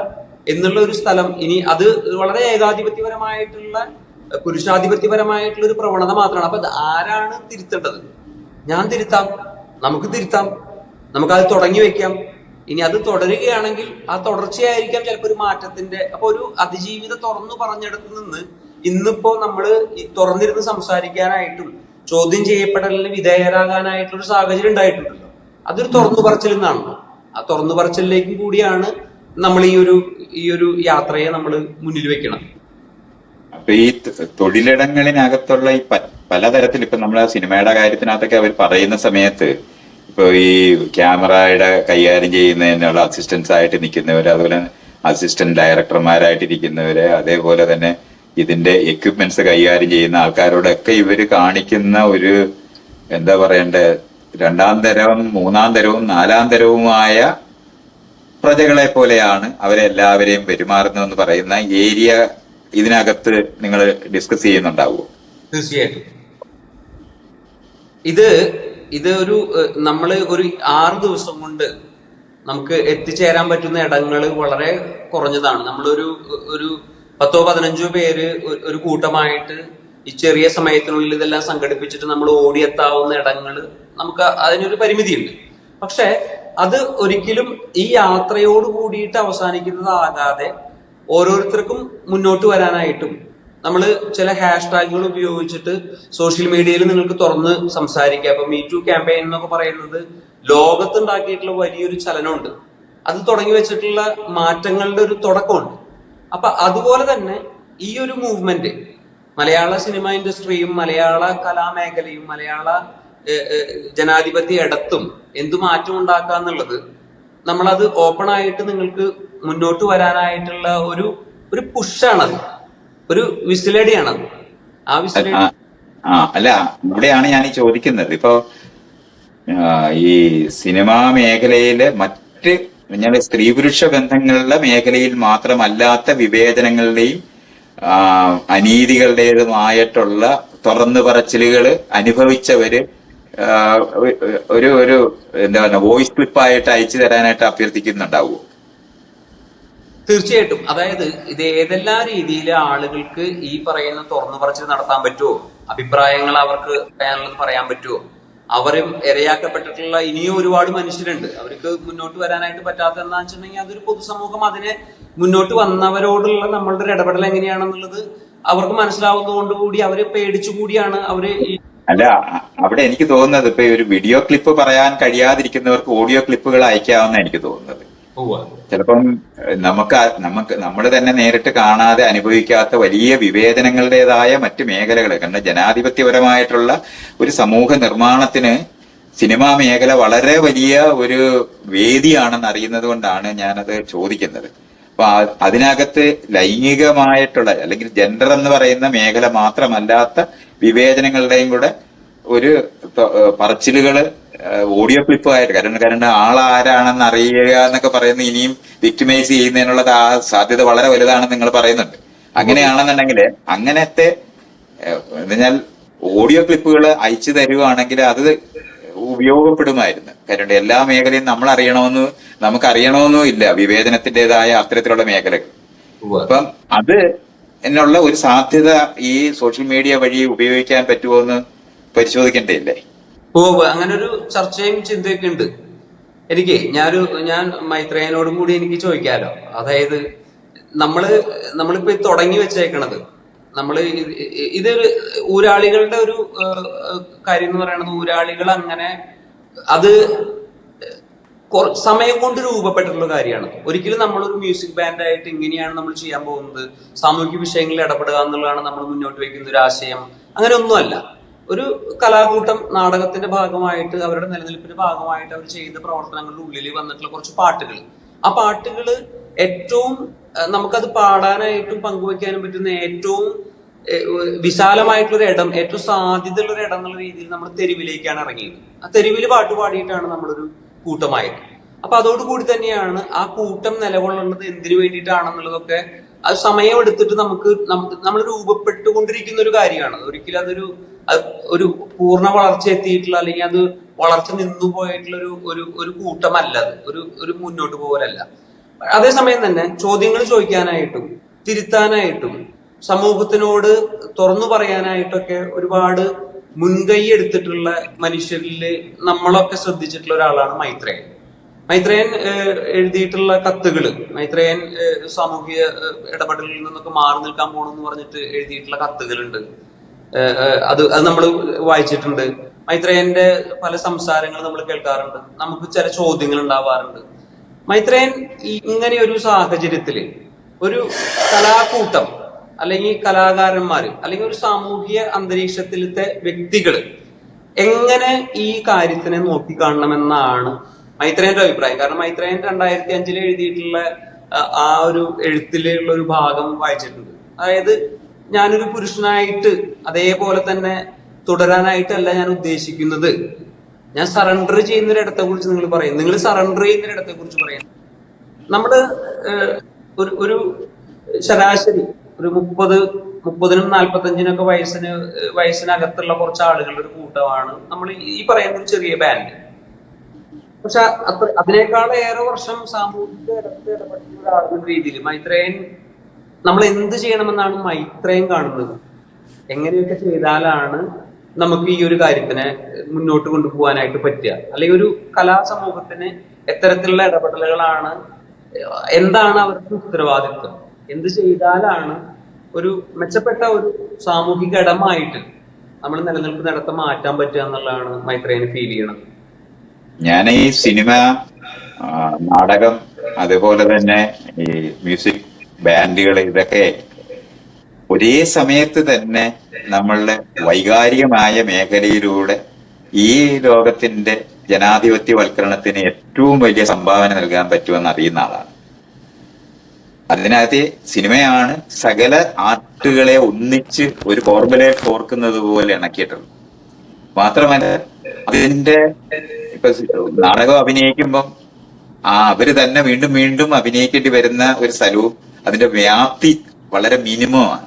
B: എന്നുള്ള ഒരു സ്ഥലം. ഇനി അത് വളരെ ഏകാധിപത്യപരമായിട്ടുള്ള, പുരുഷാധിപത്യപരമായിട്ടുള്ള ഒരു പ്രവണത മാത്രമാണ്. അപ്പൊ ആരാണ് തിരുത്തേണ്ടത്? ഞാൻ തിരുത്താം, നമുക്ക് തിരുത്താം, നമുക്കത് തുടങ്ങി വെക്കാം. ഇനി അത് തുടരുകയാണെങ്കിൽ ആ തുടർച്ചയായിരിക്കാം ചിലപ്പോൾ ഒരു മാറ്റത്തിന്റെ. അപ്പൊ ഒരു അതിജീവിത തുറന്നു പറഞ്ഞെടുത്ത് നിന്ന് ഇന്നിപ്പോ നമ്മള് ഈ തുറന്നിരുന്ന് സംസാരിക്കാനായിട്ടും ചോദ്യം ചെയ്യപ്പെടലിന് വിധേയരാകാനായിട്ടുള്ള ഒരു സാഹചര്യം ഉണ്ടായിട്ടുണ്ടല്ലോ. അതൊരു തുറന്നു പറച്ചിൽ നിന്നാണ്. ആ തുറന്നു പറച്ചിലേക്ക് കൂടിയാണ് നമ്മൾ ഈ ഒരു യാത്രയെ നമ്മൾ മുന്നിൽ വെക്കണം.
C: അപ്പൊ ഈ തൊഴിലിടങ്ങളിനകത്തുള്ള ഈ പലതരത്തിൽ ഇപ്പൊ നമ്മളെ സിനിമയുടെ കാര്യത്തിനകത്തൊക്കെ അവർ പറയുന്ന സമയത്ത് ഇപ്പൊ ഈ ക്യാമറയുടെ കൈകാര്യം ചെയ്യുന്നതിനുള്ള അസിസ്റ്റൻസ് ആയിട്ട് നിൽക്കുന്നവര്, അതുപോലെ അസിസ്റ്റന്റ് ഡയറക്ടർമാരായിട്ട് ഇരിക്കുന്നവര്, അതേപോലെ തന്നെ ഇതിന്റെ എക്യുപ്മെന്റ്സ് കൈകാര്യം ചെയ്യുന്ന ആൾക്കാരോടൊക്കെ ഇവര് കാണിക്കുന്ന ഒരു എന്താ പറയണ്ടേ, രണ്ടാം തരവും മൂന്നാം തരവും നാലാം തരവുമായ പ്രജകളെ പോലെയാണ് അവരെല്ലാവരെയും പെരുമാറുന്നതെന്ന് പറയുന്ന ഏരിയ ഇതിനകത്ത് നിങ്ങൾ ഡിസ്കസ് ചെയ്യുന്നുണ്ടാവുമോ?
B: തീർച്ചയായിട്ടും. ഇത് നമ്മള് ഒരു 6 ദിവസം കൊണ്ട് നമുക്ക് എത്തിച്ചേരാൻ പറ്റുന്ന ഇടങ്ങൾ വളരെ കുറഞ്ഞതാണ്. നമ്മളൊരു 10-15 പേര് ഒരു കൂട്ടമായിട്ട് ഈ ചെറിയ സമയത്തിനുള്ളിൽ ഇതെല്ലാം സംഘടിപ്പിച്ചിട്ട് നമ്മൾ ഓടിയെത്താവുന്ന ഇടങ്ങൾ നമുക്ക് അതിനൊരു പരിമിതിയുണ്ട്. പക്ഷെ അത് ഒരിക്കലും ഈ യാത്രയോട് കൂടിയിട്ട് അവസാനിക്കുന്നതാകാതെ ഓരോരുത്തർക്കും മുന്നോട്ട് വരാനായിട്ടും നമ്മൾ ചില ഹാഷ്ടാഗുകൾ ഉപയോഗിച്ചിട്ട് സോഷ്യൽ മീഡിയയിൽ നിങ്ങൾക്ക് തുറന്ന് സംസാരിക്കാം. അപ്പൊ മീ ടു ക്യാമ്പയിൻ എന്നൊക്കെ പറയുന്നത് ലോകത്തുണ്ടാക്കിയിട്ടുള്ള വലിയൊരു ചലനമുണ്ട്. അത് തുടങ്ങി വെച്ചിട്ടുള്ള മാറ്റങ്ങളുടെ ഒരു തുടക്കമുണ്ട്. അപ്പൊ അതുപോലെ തന്നെ ഈ ഒരു മൂവ്മെന്റ് മലയാള സിനിമ ഇൻഡസ്ട്രിയും മലയാള കലാമേഖലയും മലയാള ജനാധിപത്യ ഇടത്തും എന്തു മാറ്റം ഉണ്ടാക്കാന്നുള്ളത് നമ്മളത് ഓപ്പൺ ആയിട്ട് നിങ്ങൾക്ക് മുന്നോട്ട് വരാനായിട്ടുള്ള ഒരു പുഷാണത്, ഒരു വിസിലടിയാണത്. ആ വിസിലടി
C: അല്ല, ഇവിടെയാണ് ഞാൻ ഈ ചോദിക്കുന്നത്. ഇപ്പൊ ഈ സിനിമാ മേഖലയിലെ മറ്റ് സ്ത്രീ പുരുഷ ബന്ധങ്ങളുടെ മേഖലയിൽ മാത്രമല്ലാത്ത വിവേചനങ്ങളുടെയും അനീതികളുടേതുമായിട്ടുള്ള തുറന്നു പറച്ചിലുകള് അനുഭവിച്ചവര് ഒരു എന്താ പറയുക വോയിസ് ക്ലിപ്പായിട്ട് അയച്ചു തരാനായിട്ട് അഭ്യർത്ഥിക്കുന്നുണ്ടാവുമോ?
B: തീർച്ചയായിട്ടും. അതായത് ഇത് ഏതെല്ലാം രീതിയിൽ ആളുകൾക്ക് ഈ പറയുന്ന തുറന്നു പറച്ചിൽ നടത്താൻ പറ്റുമോ, അഭിപ്രായങ്ങൾ അവർക്ക് പറയാനുള്ളത് പറയാൻ പറ്റുമോ, അവരും ഇരയാക്കപ്പെട്ടിട്ടുള്ള ഇനിയും ഒരുപാട് മനുഷ്യരുണ്ട്. അവർക്ക് മുന്നോട്ട് വരാനായിട്ട് പറ്റാത്ത എന്താണെന്ന് വെച്ചിട്ടുണ്ടെങ്കിൽ അതൊരു പൊതുസമൂഹം അതിനെ മുന്നോട്ട് വന്നവരോടുള്ള നമ്മളുടെ ഒരു ഇടപെടൽ എങ്ങനെയാണെന്നുള്ളത് അവർക്ക് മനസ്സിലാവുന്നതുകൊണ്ടുകൂടി അവര് പേടിച്ചുകൂടിയാണ് അവര്
C: അല്ല, അവിടെ എനിക്ക് തോന്നുന്നത് ഇപ്പൊ ഒരു വീഡിയോ ക്ലിപ്പ് പറയാൻ കഴിയാതിരിക്കുന്നവർക്ക് ഓഡിയോ ക്ലിപ്പുകൾ അയക്കാവുന്ന എനിക്ക് തോന്നുന്നത്. ചിലപ്പം നമ്മൾ തന്നെ നേരിട്ട് കാണാതെ അനുഭവിക്കാത്ത വലിയ വിവേചനങ്ങളുടേതായ മറ്റു മേഖലകൾ, കാരണം ജനാധിപത്യപരമായിട്ടുള്ള ഒരു സമൂഹ നിർമ്മാണത്തിന് സിനിമാ മേഖല വളരെ വലിയ ഒരു വേദിയാണെന്ന് അറിയുന്നത് കൊണ്ടാണ് ഞാനത് ചോദിക്കുന്നത്. അപ്പൊ അതിനകത്ത് ലൈംഗികമായിട്ടുള്ള അല്ലെങ്കിൽ ജെൻഡർ എന്ന് പറയുന്ന മേഖല മാത്രമല്ലാത്ത വിവേചനങ്ങളുടെയും കൂടെ ഒരു പറച്ചിലുകള് ഓഡിയോ ക്ലിപ്പ് ആയിട്ട് കാരണം ആളാരാണെന്ന് അറിയുക എന്നൊക്കെ പറയുന്നത് ഇനിയും വിക്ടിമൈസ് ചെയ്യുന്നതിനുള്ള സാധ്യത വളരെ വലുതാണെന്ന് നിങ്ങൾ പറയുന്നുണ്ട്. അങ്ങനെയാണെന്നുണ്ടെങ്കിൽ അങ്ങനത്തെ എന്നാൽ ഓഡിയോ ക്ലിപ്പുകൾ അയച്ചു തരുവാണെങ്കിൽ അത് ഉപയോഗപ്പെടുമായിരുന്നു. കാരണം എല്ലാ മേഖലയും നമ്മൾ അറിയണമെന്ന് നമുക്ക് അറിയണമെന്നും ഇല്ല, വിവേചനത്തിൻ്റെതായ അത്തരത്തിലുള്ള മേഖലകൾ. അപ്പം അത് എന്നുള്ള ഒരു സാധ്യത ഈ സോഷ്യൽ മീഡിയ വഴി ഉപയോഗിക്കാൻ പറ്റുമോ എന്ന് പരിശോധിക്കേണ്ടതില്ലേ?
B: അങ്ങനെ ഒരു ചർച്ചയും ചിന്തയൊക്കെ ഉണ്ട് എനിക്ക്. ഞാൻ മൈത്രേയനോടും കൂടി എനിക്ക് ചോദിക്കാലോ. അതായത് നമ്മളിപ്പോ തുടങ്ങി വെച്ചേക്കണത് ഇതൊരു ഊരാളികളുടെ ഒരു കാര്യം എന്ന് പറയുന്നത്, ഊരാളികൾ അങ്ങനെ അത് സമയം കൊണ്ട് രൂപപ്പെട്ടിട്ടുള്ള കാര്യമാണ്. ഒരിക്കലും നമ്മളൊരു മ്യൂസിക് ബാൻഡായിട്ട് ഇങ്ങനെയാണ് നമ്മൾ ചെയ്യാൻ പോകുന്നത്, സാമൂഹിക വിഷയങ്ങളിൽ ഇടപെടുക എന്നുള്ളതാണ് നമ്മൾ മുന്നോട്ട് വയ്ക്കുന്ന ഒരു ആശയം. അങ്ങനെ ഒന്നുമല്ല. ഒരു കലാകൂട്ടം നാടകത്തിന്റെ ഭാഗമായിട്ട്, അവരുടെ നിലനിൽപ്പിന്റെ ഭാഗമായിട്ട് അവർ ചെയ്ത പ്രവർത്തനങ്ങളുടെ ഉള്ളിൽ വന്നിട്ടുള്ള കുറച്ച് പാട്ടുകൾ, ആ പാട്ടുകൾ ഏറ്റവും നമുക്കത് പാടാനായിട്ടും പങ്കുവെക്കാനും പറ്റുന്ന ഏറ്റവും വിശാലമായിട്ടുള്ളൊരു ഇടം, ഏറ്റവും സാധ്യതയുള്ള ഒരു ഇടം എന്നുള്ള രീതിയിൽ നമ്മൾ തെരുവിലേക്കാണ് ഇറങ്ങിയത്. ആ തെരുവിൽ പാട്ട് പാടിയിട്ടാണ് നമ്മളൊരു കൂട്ടമായത്. അപ്പൊ അതോടുകൂടി തന്നെയാണ് ആ കൂട്ടം നിലകൊള്ളുന്നത് എന്തിനു വേണ്ടിയിട്ടാണെന്നുള്ളതൊക്കെ അത് സമയമെടുത്തിട്ട് നമ്മൾ രൂപപ്പെട്ടുകൊണ്ടിരിക്കുന്ന ഒരു കാര്യമാണ്. ഒരിക്കലും ഒരു പൂർണ്ണ വളർച്ച എത്തിയിട്ടുള്ള, അല്ലെങ്കിൽ അത് വളർച്ച നിന്നു പോയിട്ടുള്ള ഒരു കൂട്ടമല്ല അത്, ഒരു മുന്നോട്ട് പോകലല്ല. അതേസമയം തന്നെ ചോദ്യങ്ങൾ ചോദിക്കാനായിട്ടും തിരുത്താനായിട്ടും സമൂഹത്തിനോട് തുറന്നു പറയാനായിട്ടൊക്കെ ഒരുപാട് മുൻകൈ എടുത്തിട്ടുള്ള മനുഷ്യരിൽ നമ്മളൊക്കെ ശ്രദ്ധിച്ചിട്ടുള്ള ഒരാളാണ് മൈത്രേയൻ. മൈത്രേയൻ എഴുതിയിട്ടുള്ള കത്തുകള്, മൈത്രേയൻ സാമൂഹിക ഇടപെടലിൽ നിന്നൊക്കെ മാറി നിൽക്കാൻ പോകണമെന്ന് പറഞ്ഞിട്ട് എഴുതിയിട്ടുള്ള കത്തുകളുണ്ട്. അത് നമ്മൾ വായിച്ചിട്ടുണ്ട്. മൈത്രേയന്റെ പല സംസാരങ്ങൾ നമ്മൾ കേൾക്കാറുണ്ട്. നമുക്ക് ചില ചോദ്യങ്ങൾ ഉണ്ടാവാറുണ്ട്. മൈത്രേയൻ ഇങ്ങനെ ഒരു സാഹചര്യത്തില് ഒരു കലാകൂട്ടം അല്ലെങ്കിൽ കലാകാരന്മാര് അല്ലെങ്കിൽ ഒരു സാമൂഹിക അന്തരീക്ഷത്തിലത്തെ വ്യക്തികള് എങ്ങനെ ഈ കാര്യത്തിനെ നോക്കിക്കാണണമെന്നാണ് മൈത്രേയന്റെ അഭിപ്രായം. കാരണം മൈത്രേയൻ 2005 എഴുതിയിട്ടുള്ള ആ ഒരു എഴുത്തിലുള്ള ഒരു ഭാഗം വായിച്ചിട്ടുണ്ട്. അതായത് ഞാനൊരു പുരുഷനായിട്ട് അതേപോലെ തന്നെ തുടരാനായിട്ടല്ല ഞാൻ ഉദ്ദേശിക്കുന്നത്. ഞാൻ സറണ്ടർ ചെയ്യുന്നൊരിടത്തെ കുറിച്ച് നിങ്ങൾ പറയും, നിങ്ങൾ സറണ്ടർ ചെയ്യുന്നൊരിടത്തെ കുറിച്ച് പറയാം. നമ്മള് ഒരു ശരാശരി ഒരു 30-നും 45-നൊക്കെ വയസ്സിനകത്തുള്ള കുറച്ച് ആളുകളുടെ ഒരു കൂട്ടമാണ് നമ്മൾ ഈ പറയുന്ന ഒരു ചെറിയ ബാൻഡ്. പക്ഷെ അതിനേക്കാളേറെ വർഷം സാമൂഹിക ഇടപെട്ടുള്ള ഒരാളെന്ന രീതിയിൽ മൈത്രേയൻ നമ്മൾ എന്ത് ചെയ്യണമെന്നാണ് മൈത്രേയൻ കാണുന്നത്. എങ്ങനെയൊക്കെ ചെയ്താലാണ് നമുക്ക് ഈ ഒരു കാര്യത്തിനെ മുന്നോട്ട് കൊണ്ടുപോകാനായിട്ട് പറ്റുക, അല്ലെങ്കിൽ ഒരു കലാസമൂഹത്തിന് എത്തരത്തിലുള്ള ഇടപെടലുകളാണ്, എന്താണ് അവർക്ക് ഉത്തരവാദിത്വം, എന്ത് ചെയ്താലാണ് ഒരു മെച്ചപ്പെട്ട ഒരു സാമൂഹിക ഇടമായിട്ട് നമ്മൾ നിലനിൽക്കുന്നിടത്ത് മാറ്റാൻ പറ്റുക എന്നുള്ളതാണ് മൈത്രേയന് ഫീൽ ചെയ്യണത്.
C: ഞാൻ ഈ സിനിമ, നാടകം, അതുപോലെ തന്നെ ഈ മ്യൂസിക് ബാൻഡുകൾ, ഇതൊക്കെ ഒരേ സമയത്ത് തന്നെ നമ്മളുടെ വൈകാരികമായ മേഖലയിലൂടെ ഈ ലോകത്തിന്റെ ജനാധിപത്യവൽക്കരണത്തിന് ഏറ്റവും വലിയ സംഭാവന നൽകാൻ പറ്റുമെന്ന് അറിയുന്ന ആളാണ്. അതിനകത്ത് സിനിമയാണ് സകല ആർട്ടുകളെ ഒന്നിച്ച് ഒരു ഫോർമുലയിൽ കോർക്കുന്നത് പോലെ ഇണക്കിയിട്ടുള്ളത്. മാത്രമല്ല അതിന്റെ ഇപ്പൊ നാടകം അഭിനയിക്കുമ്പം അവര് തന്നെ വീണ്ടും വീണ്ടും അഭിനയിക്കേണ്ടി വരുന്ന ഒരു സ്ഥലവും അതിന്റെ വ്യാപ്തി വളരെ മിനിമമാണ്.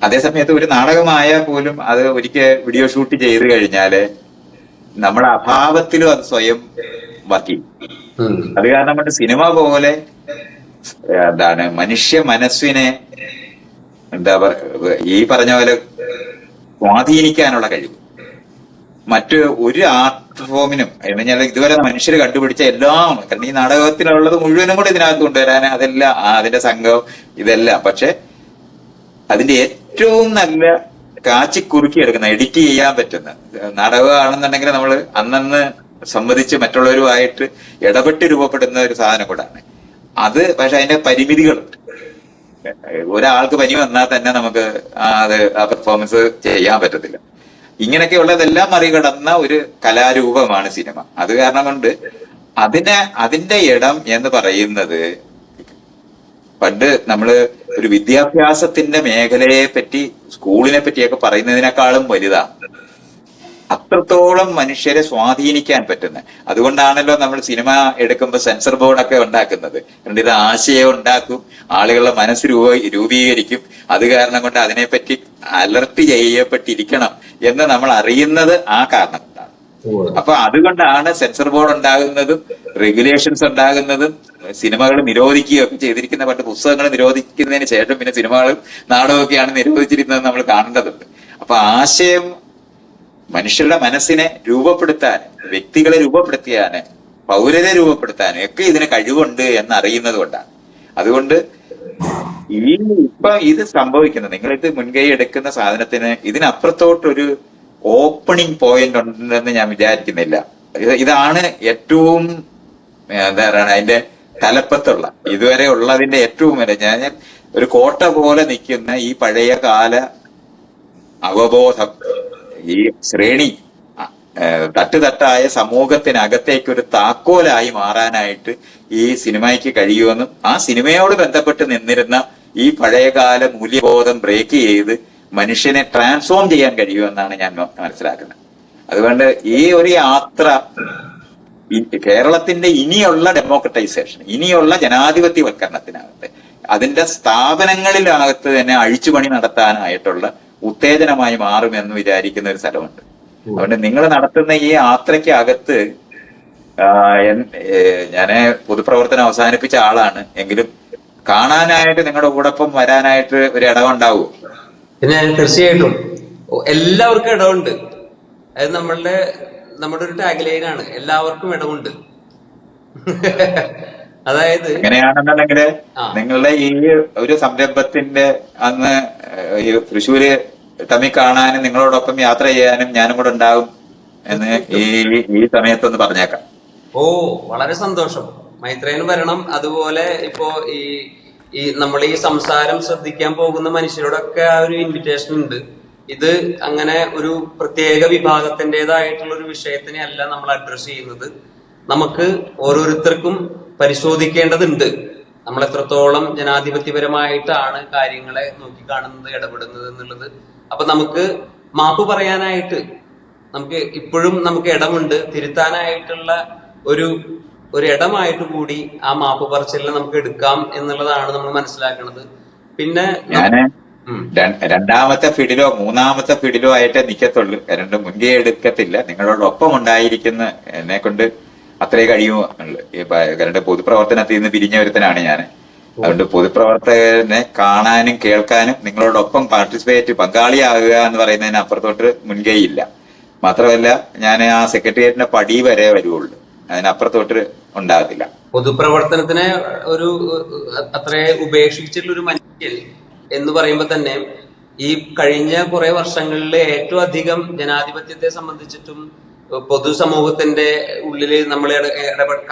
C: അതേസമയത്ത് ഒരു നാടകമായാൽ പോലും അത് ഒരിക്കൽ വീഡിയോ ഷൂട്ട് ചെയ്ത് കഴിഞ്ഞാല് നമ്മുടെ അഭാവത്തിലും അത് സ്വയം വർക്ക്. അത് കാരണം കൊണ്ട് സിനിമ പോലെ മനുഷ്യ മനസ്സിനെ ഈ പറഞ്ഞ പോലെ സ്വാധീനിക്കാനുള്ള കഴിവ് മറ്റ് ഒരു ആർട്ട് ഫോമിനും എന്ന് പറഞ്ഞാൽ ഇതുവരെ മനുഷ്യർ കണ്ടുപിടിച്ച എല്ലാം, കാരണം ഈ നാടകത്തിലുള്ളത് മുഴുവനും കൂടെ ഇതിനകത്ത് കൊണ്ടുവരാൻ അതെല്ലാം അതിന്റെ സംഘം ഇതെല്ലാം. പക്ഷെ അതിന്റെ ഏറ്റവും നല്ല കാച്ചിക്കുറുക്കി എടുക്കുന്ന, എഡിറ്റ് ചെയ്യാൻ പറ്റുന്ന നാടകമാണെന്നുണ്ടെങ്കിൽ നമ്മൾ അന്നന്ന് സംവദിച്ച് മറ്റുള്ളവരുമായിട്ട് ഇടപെട്ട് രൂപപ്പെടുന്ന ഒരു സാധനം കൂടാണ് അത്. പക്ഷെ അതിന്റെ പരിമിതികളുണ്ട്. ഒരാൾക്ക് പനി വന്നാൽ തന്നെ നമുക്ക് ആ പെർഫോമൻസ് ചെയ്യാൻ പറ്റത്തില്ല. ഇങ്ങനെയൊക്കെയുള്ളതെല്ലാം മറികടന്ന ഒരു കലാരൂപമാണ് സിനിമ. അത് കാരണം കൊണ്ട് അതിന്റെ ഇടം എന്ന് പറയുന്നത് പണ്ട് നമ്മള് ഒരു വിദ്യാഭ്യാസത്തിന്റെ മേഖലയെ പറ്റി, സ്കൂളിനെ പറ്റിയൊക്കെ പറയുന്നതിനേക്കാളും വലുതാണ്. അത്രത്തോളം മനുഷ്യരെ സ്വാധീനിക്കാൻ പറ്റുന്നത്. അതുകൊണ്ടാണല്ലോ നമ്മൾ സിനിമ എടുക്കുമ്പോൾ സെൻസർ ബോർഡൊക്കെ ഉണ്ടാക്കുന്നത്. അതുകൊണ്ട് ഇത് ആശയം ഉണ്ടാക്കും, ആളുകളുടെ മനസ്സ് രൂപീകരിക്കും. അത് കാരണം കൊണ്ട് അതിനെപ്പറ്റി അലർട്ട് ചെയ്യപ്പെട്ടിരിക്കണം എന്ന് നമ്മൾ അറിയുന്നത് ആ കാരണം കൊണ്ടാണ്. അപ്പൊ അതുകൊണ്ടാണ് സെൻസർ ബോർഡ് ഉണ്ടാകുന്നതും റെഗുലേഷൻസ് ഉണ്ടാകുന്നതും സിനിമകൾ നിരോധിക്കുകയൊക്കെ ചെയ്തിരിക്കുന്ന. പണ്ട് പുസ്തകങ്ങൾ നിരോധിക്കുന്നതിന് ശേഷം പിന്നെ സിനിമകളും നാടകമൊക്കെയാണ് നിരോധിച്ചിരിക്കുന്നത് നമ്മൾ കാണേണ്ടതുണ്ട്. അപ്പൊ ആശയം മനുഷ്യരുടെ മനസ്സിനെ രൂപപ്പെടുത്താൻ, വ്യക്തികളെ രൂപപ്പെടുത്തിയാന്, പൗരരെ രൂപപ്പെടുത്താനും ഒക്കെ ഇതിന് കഴിവുണ്ട് എന്നറിയുന്നത് കൊണ്ടാണ്. അതുകൊണ്ട് ഇപ്പൊ ഇത് സംഭവിക്കുന്നത്, നിങ്ങളിത് മുൻകൈ എടുക്കുന്ന സാധനത്തിന് ഇതിനപ്പുറത്തോട്ടൊരു ഓപ്പണിംഗ് പോയിന്റ് ഉണ്ടെന്ന് ഞാൻ വിചാരിക്കുന്നില്ല. ഇതാണ് ഏറ്റവും എന്താ പറയുക, അതിന്റെ തലപ്പത്തുള്ള ഇതുവരെ ഉള്ളതിന്റെ ഏറ്റവും വരെ ഞാൻ ഒരു കോട്ട പോലെ നിൽക്കുന്ന ഈ പഴയ കാല അവബോധം, ഈ ശ്രേണി തട്ടുതട്ടായ സമൂഹത്തിനകത്തേക്ക് ഒരു താക്കോലായി മാറാനായിട്ട് ഈ സിനിമയ്ക്ക് കഴിയുമെന്നും ആ സിനിമയോട് ബന്ധപ്പെട്ട് നിന്നിരുന്ന ഈ പഴയകാല മൂല്യബോധം ബ്രേക്ക് ചെയ്ത് മനുഷ്യനെ ട്രാൻസ്ഫോം ചെയ്യാൻ കഴിയുമെന്നാണ് ഞാൻ മനസ്സിലാക്കുന്നത്. അതുകൊണ്ട് ഈ ഒരു യാത്ര കേരളത്തിന്റെ ഇനിയുള്ള ഡെമോക്രറ്റൈസേഷൻ, ഇനിയുള്ള ജനാധിപത്യവൽക്കരണത്തിനകത്ത്, അതിന്റെ സ്ഥാപനങ്ങളിനകത്ത് തന്നെ അഴിച്ചുപണി നടത്താനായിട്ടുള്ള ഉത്തേജനമായി മാറുമെന്ന് വിചാരിക്കുന്ന ഒരു സ്ഥലമുണ്ട്. അതുകൊണ്ട് നിങ്ങൾ നടത്തുന്ന ഈ യാത്രയ്ക്കകത്ത് ഞാന് പൊതുപ്രവർത്തനം അവസാനിപ്പിച്ച ആളാണ് എങ്കിലും കാണാനായിട്ട് നിങ്ങളുടെ കൂടൊപ്പം വരാനായിട്ട് ഒരു ഇടമുണ്ടാവുമോ?
B: പിന്നെ തീർച്ചയായിട്ടും എല്ലാവർക്കും ഇടമുണ്ട്. അത് നമ്മുടെ ഒരു ടാഗ് ലൈനാണ്, എല്ലാവർക്കും ഇടമുണ്ട്. അതായത്
C: എങ്ങനെയാണെന്നുണ്ടെങ്കിൽ നിങ്ങളുടെ ഈ ഒരു സംരംഭത്തിന്റെ അന്ന് ഈ തൃശ്ശൂര് തമ്മിൽ കാണാനും നിങ്ങളോടൊപ്പം യാത്ര ചെയ്യാനും ഞാനും കൂടെ ഉണ്ടാവും എന്ന് ഈ സമയത്തൊന്ന് പറഞ്ഞേക്കാം.
B: ഓ, വളരെ സന്തോഷം. മൈത്രേയന് വരണം. അതുപോലെ ഇപ്പോ ഈ നമ്മൾ ഈ സംസാരം ശ്രദ്ധിക്കാൻ പോകുന്ന മനുഷ്യരോടൊക്കെ ആ ഒരു ഇൻവിറ്റേഷൻ ഉണ്ട്. ഇത് അങ്ങനെ ഒരു പ്രത്യേക വിഭാഗത്തിൻ്റെതായിട്ടുള്ള ഒരു വിഷയത്തിനെ അല്ല നമ്മൾ അഡ്രസ് ചെയ്യുന്നത്. നമുക്ക് ഓരോരുത്തർക്കും പരിശോധിക്കേണ്ടതുണ്ട് നമ്മൾ എത്രത്തോളം ജനാധിപത്യപരമായിട്ടാണ് കാര്യങ്ങളെ നോക്കിക്കാണുന്നത്, ഇടപെടുന്നത് എന്നുള്ളത്. അപ്പൊ നമുക്ക് മാപ്പ് പറയാനായിട്ട് നമുക്ക് ഇപ്പോഴും നമുക്ക് ഇടമുണ്ട്. തിരുത്താനായിട്ടുള്ള ഒരു ഇടമായിട്ട് കൂടി ആ മാപ്പ് പറച്ചിലിനെ നമുക്ക് എടുക്കാം എന്നുള്ളതാണ് നമ്മൾ മനസ്സിലാക്കുന്നത്. പിന്നെ
C: ഞാന് രണ്ടാമത്തെ ഫീൽഡിലോ മൂന്നാമത്തെ ഫീൽഡിലോ ആയിട്ടേ നിൽക്കത്തുള്ളൂ. രണ്ട് മുൻകൈ എടുക്കത്തില്ല. നിങ്ങളോടൊപ്പം ഉണ്ടായിരിക്കുന്ന എന്നെ കൊണ്ട് അത്രേ കഴിയുമോ കാരണം പൊതുപ്രവർത്തനത്തിൽ നിന്ന് പിരിഞ്ഞ ഒരുത്തനാണ് ഞാൻ. അതുകൊണ്ട് പൊതുപ്രവർത്തകനെ കാണാനും കേൾക്കാനും നിങ്ങളോടൊപ്പം പങ്കാളിയാകുക എന്ന് പറയുന്നതിന് അപ്പുറത്തോട്ട് മുൻകൈ ഇല്ല. മാത്രമല്ല ഞാൻ ആ സെക്രട്ടേറിയറ്റിന്റെ പടി വരെ വരുവുള്ളൂ, അതിനപ്പുറത്തോട്ട് ഉണ്ടാകത്തില്ല.
B: പൊതുപ്രവർത്തനത്തിനെ ഒരു അത്രേ ഉപേക്ഷിച്ചിട്ടുള്ള ഒരു മനുഷ്യൻ എന്ന് പറയുമ്പോൾ തന്നെ ഈ കഴിഞ്ഞ കുറെ വർഷങ്ങളിൽ ഏറ്റവും അധികം ജനാധിപത്യത്തെ സംബന്ധിച്ചിട്ടും പൊതുസമൂഹത്തിന്റെ ഉള്ളില് നമ്മൾ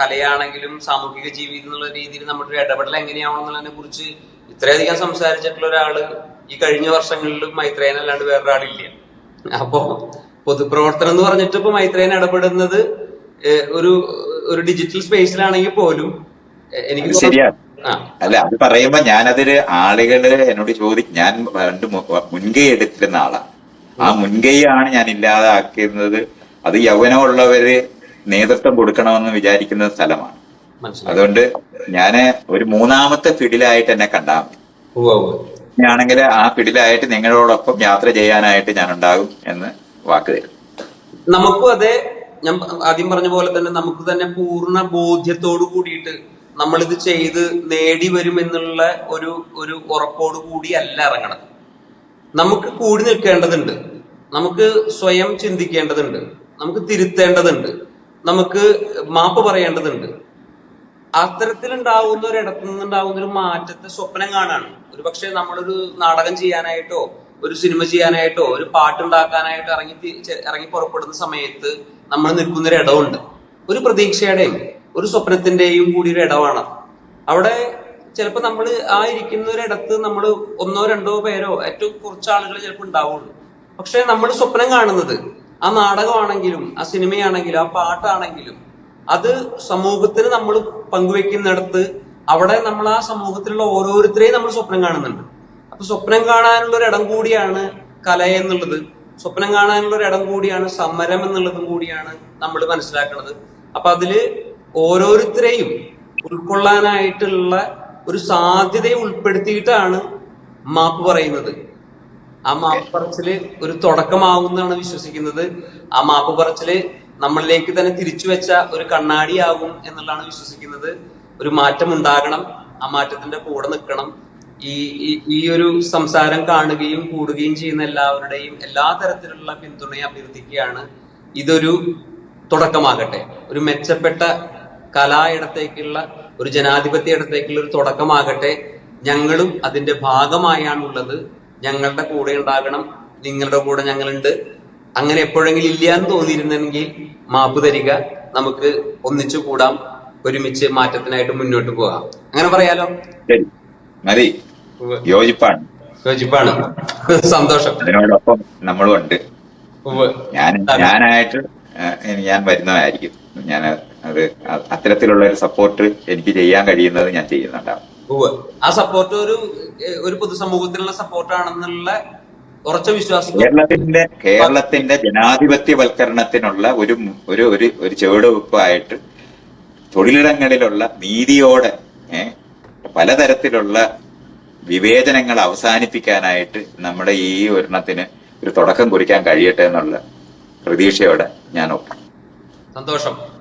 B: കലയാണെങ്കിലും സാമൂഹിക ജീവിതം എന്നുള്ള രീതിയിൽ നമ്മുടെ ഇടപെടൽ എങ്ങനെയാണെന്നുള്ളതിനെ കുറിച്ച് ഇത്രയധികം സംസാരിച്ചിട്ടുള്ള ഒരാള് ഈ കഴിഞ്ഞ വർഷങ്ങളിൽ മൈത്രേയൻ അല്ലാണ്ട് വേറൊരാളില്ല. അപ്പോ പൊതുപ്രവർത്തനം എന്ന് പറഞ്ഞിട്ട് ഇപ്പൊ മൈത്രേയൻ ഇടപെടുന്നത് ഒരു ഡിജിറ്റൽ സ്പേസിലാണെങ്കിൽ പോലും എനിക്ക്
C: ശരിയാണ്. അല്ല, അത് പറയുമ്പോ ഞാനതില് ആളുകള് എന്നോട് ഞാൻ പണ്ട് മുൻകൈ എടുത്തിരുന്ന ആളാണ്. ആ മുൻകൈയാണ് ഞാൻ ഇല്ലാതാക്കുന്നത്. അത് യൗവനമുള്ളവര് നേതൃത്വം കൊടുക്കണമെന്ന് വിചാരിക്കുന്ന സ്ഥലമാണ്. അതുകൊണ്ട് ഞാന് ഒരു മൂന്നാമത്തെ ഫീൽഡിലായിട്ട് എന്നെ കണ്ടാൽ മതി. ആണെങ്കിൽ ആ ഫീൽഡിലായിട്ട് നിങ്ങളോടൊപ്പം യാത്ര ചെയ്യാനായിട്ട് ഞാൻ ഉണ്ടാകും എന്ന് വാക്ക് തരും.
B: നമുക്കും അതെ, ഞാൻ ആദ്യം പറഞ്ഞ പോലെ തന്നെ നമുക്ക് തന്നെ പൂർണ്ണ ബോധ്യത്തോടു കൂടിയിട്ട് നമ്മളിത് ചെയ്ത് നേടി വരും എന്നുള്ള ഒരു ഉറപ്പോട് കൂടിയല്ല ഇറങ്ങണം. നമുക്ക് കൂടി നിൽക്കേണ്ടതുണ്ട്, നമുക്ക് സ്വയം ചിന്തിക്കേണ്ടതുണ്ട്, നമുക്ക് തിരുത്തേണ്ടതുണ്ട്, നമുക്ക് മാപ്പ് പറയേണ്ടതുണ്ട്. അത്തരത്തിലുണ്ടാവുന്ന ഒരിടത്തു നിന്നുണ്ടാവുന്ന ഒരു മാറ്റത്തെ സ്വപ്നം കാണാണ്. ഒരു പക്ഷെ നമ്മളൊരു നാടകം ചെയ്യാനായിട്ടോ ഒരു സിനിമ ചെയ്യാനായിട്ടോ ഒരു പാട്ടുണ്ടാക്കാനായിട്ടോ ഇറങ്ങി പുറപ്പെടുന്ന സമയത്ത് നമ്മൾ നിൽക്കുന്നൊരു ഇടമുണ്ട്. ഒരു പ്രതീക്ഷയുടെയും ഒരു സ്വപ്നത്തിന്റെയും കൂടി ഒരു ഇടമാണ്. അവിടെ ചിലപ്പോൾ നമ്മൾ ആ ഇരിക്കുന്ന ഒരിടത്ത് നമ്മൾ ഒന്നോ രണ്ടോ പേരോ ഏറ്റവും കുറച്ച് ആളുകൾ ചിലപ്പോൾ ഉണ്ടാവുള്ളൂ. പക്ഷെ നമ്മൾ സ്വപ്നം കാണുന്നത് ആ നാടകമാണെങ്കിലും ആ സിനിമയാണെങ്കിലും ആ പാട്ടാണെങ്കിലും അത് സമൂഹത്തിന് നമ്മൾ പങ്കുവെക്കുന്നിടത്ത് അവിടെ നമ്മൾ ആ സമൂഹത്തിലുള്ള ഓരോരുത്തരെയും നമ്മൾ സ്വപ്നം കാണുന്നുണ്ട്. അപ്പൊ സ്വപ്നം കാണാനുള്ള ഒരു ഇടം കൂടിയാണ് കല എന്നുള്ളത്. സ്വപ്നം കാണാനുള്ള ഒരു ഇടം കൂടിയാണ് സമരം എന്നുള്ളതും കൂടിയാണ് നമ്മൾ മനസ്സിലാക്കുന്നത്. അപ്പൊ അതില് ഓരോരുത്തരെയും ഉൾക്കൊള്ളാനായിട്ടുള്ള ഒരു സാധ്യതയെ ഉൾപ്പെടുത്തിയിട്ടാണ് മാപ്പ് പറയുന്നത്. ആ മാപ്പ് പറച്ചില് ഒരു തുടക്കമാവുമെന്നാണ് വിശ്വസിക്കുന്നത്. ആ മാപ്പ് പറച്ചില് നമ്മളിലേക്ക് തന്നെ തിരിച്ചു വെച്ച ഒരു കണ്ണാടിയാകും എന്നുള്ളതാണ് വിശ്വസിക്കുന്നത്. ഒരു മാറ്റം ഉണ്ടാകണം, ആ മാറ്റത്തിന്റെ കൂടെ നിൽക്കണം. ഈ ഒരു സംസാരം കാണുകയും കൂടുകയും ചെയ്യുന്ന എല്ലാവരുടെയും എല്ലാ തരത്തിലുള്ള പിന്തുണയെ അഭ്യർത്ഥിക്കുകയാണ്. ഇതൊരു തുടക്കമാകട്ടെ, ഒരു മെച്ചപ്പെട്ട കലായിടത്തേക്കുള്ള, ഒരു ജനാധിപത്യ ഇടത്തേക്കുള്ള ഒരു തുടക്കമാകട്ടെ. ഞങ്ങളും അതിന്റെ ഭാഗമായാണുള്ളത്. ഞങ്ങളുടെ കൂടെ ഉണ്ടാകണം, നിങ്ങളുടെ കൂടെ ഞങ്ങളുണ്ട്. അങ്ങനെ എപ്പോഴെങ്കിലും ഇല്ല എന്ന് തോന്നിയിരുന്നെങ്കിൽ മാപ്പ് തരിക, നമുക്ക് ഒന്നിച്ചു കൂടാം, ഒരുമിച്ച് മാറ്റത്തിനായിട്ട് മുന്നോട്ട് പോകാം. അങ്ങനെ പറയാലോ?
C: ശരി, മതി. യോജിപ്പാണ്.
B: യോജിപ്പാണ്. സന്തോഷം.
C: അതിനോടൊപ്പം നമ്മളും ഉണ്ട്. ഞാനായിട്ട് ഞാൻ വരുന്നതായിരിക്കും. ഞാൻ അത് അത്തരത്തിലുള്ള ഒരു സപ്പോർട്ട് എനിക്ക് ചെയ്യാൻ കഴിയുന്നത് ഞാൻ ചെയ്യുന്നുണ്ടാവും.
B: ആ സപ്പോർട്ട് ഒരു പൊതുസമൂഹത്തിനുള്ള സപ്പോർട്ടാണെന്നുള്ള ഉറച്ച വിശ്വാസം
C: കേരളത്തിന്റെ ജനാധിപത്യവൽക്കരണത്തിനുള്ള ഒരു ചുവടുവെപ്പായിട്ട് തൊഴിലിടങ്ങളിലുള്ള നീതിയോടെ പലതരത്തിലുള്ള വിവേചനങ്ങൾ അവസാനിപ്പിക്കാനായിട്ട് നമ്മുടെ ഈ ഒരെണ്ണത്തിന് ഒരു തുടക്കം കുറിക്കാൻ കഴിയട്ടെ എന്നുള്ള പ്രതീക്ഷയോടെ ഞാൻ ഒപ്പം.
B: സന്തോഷം.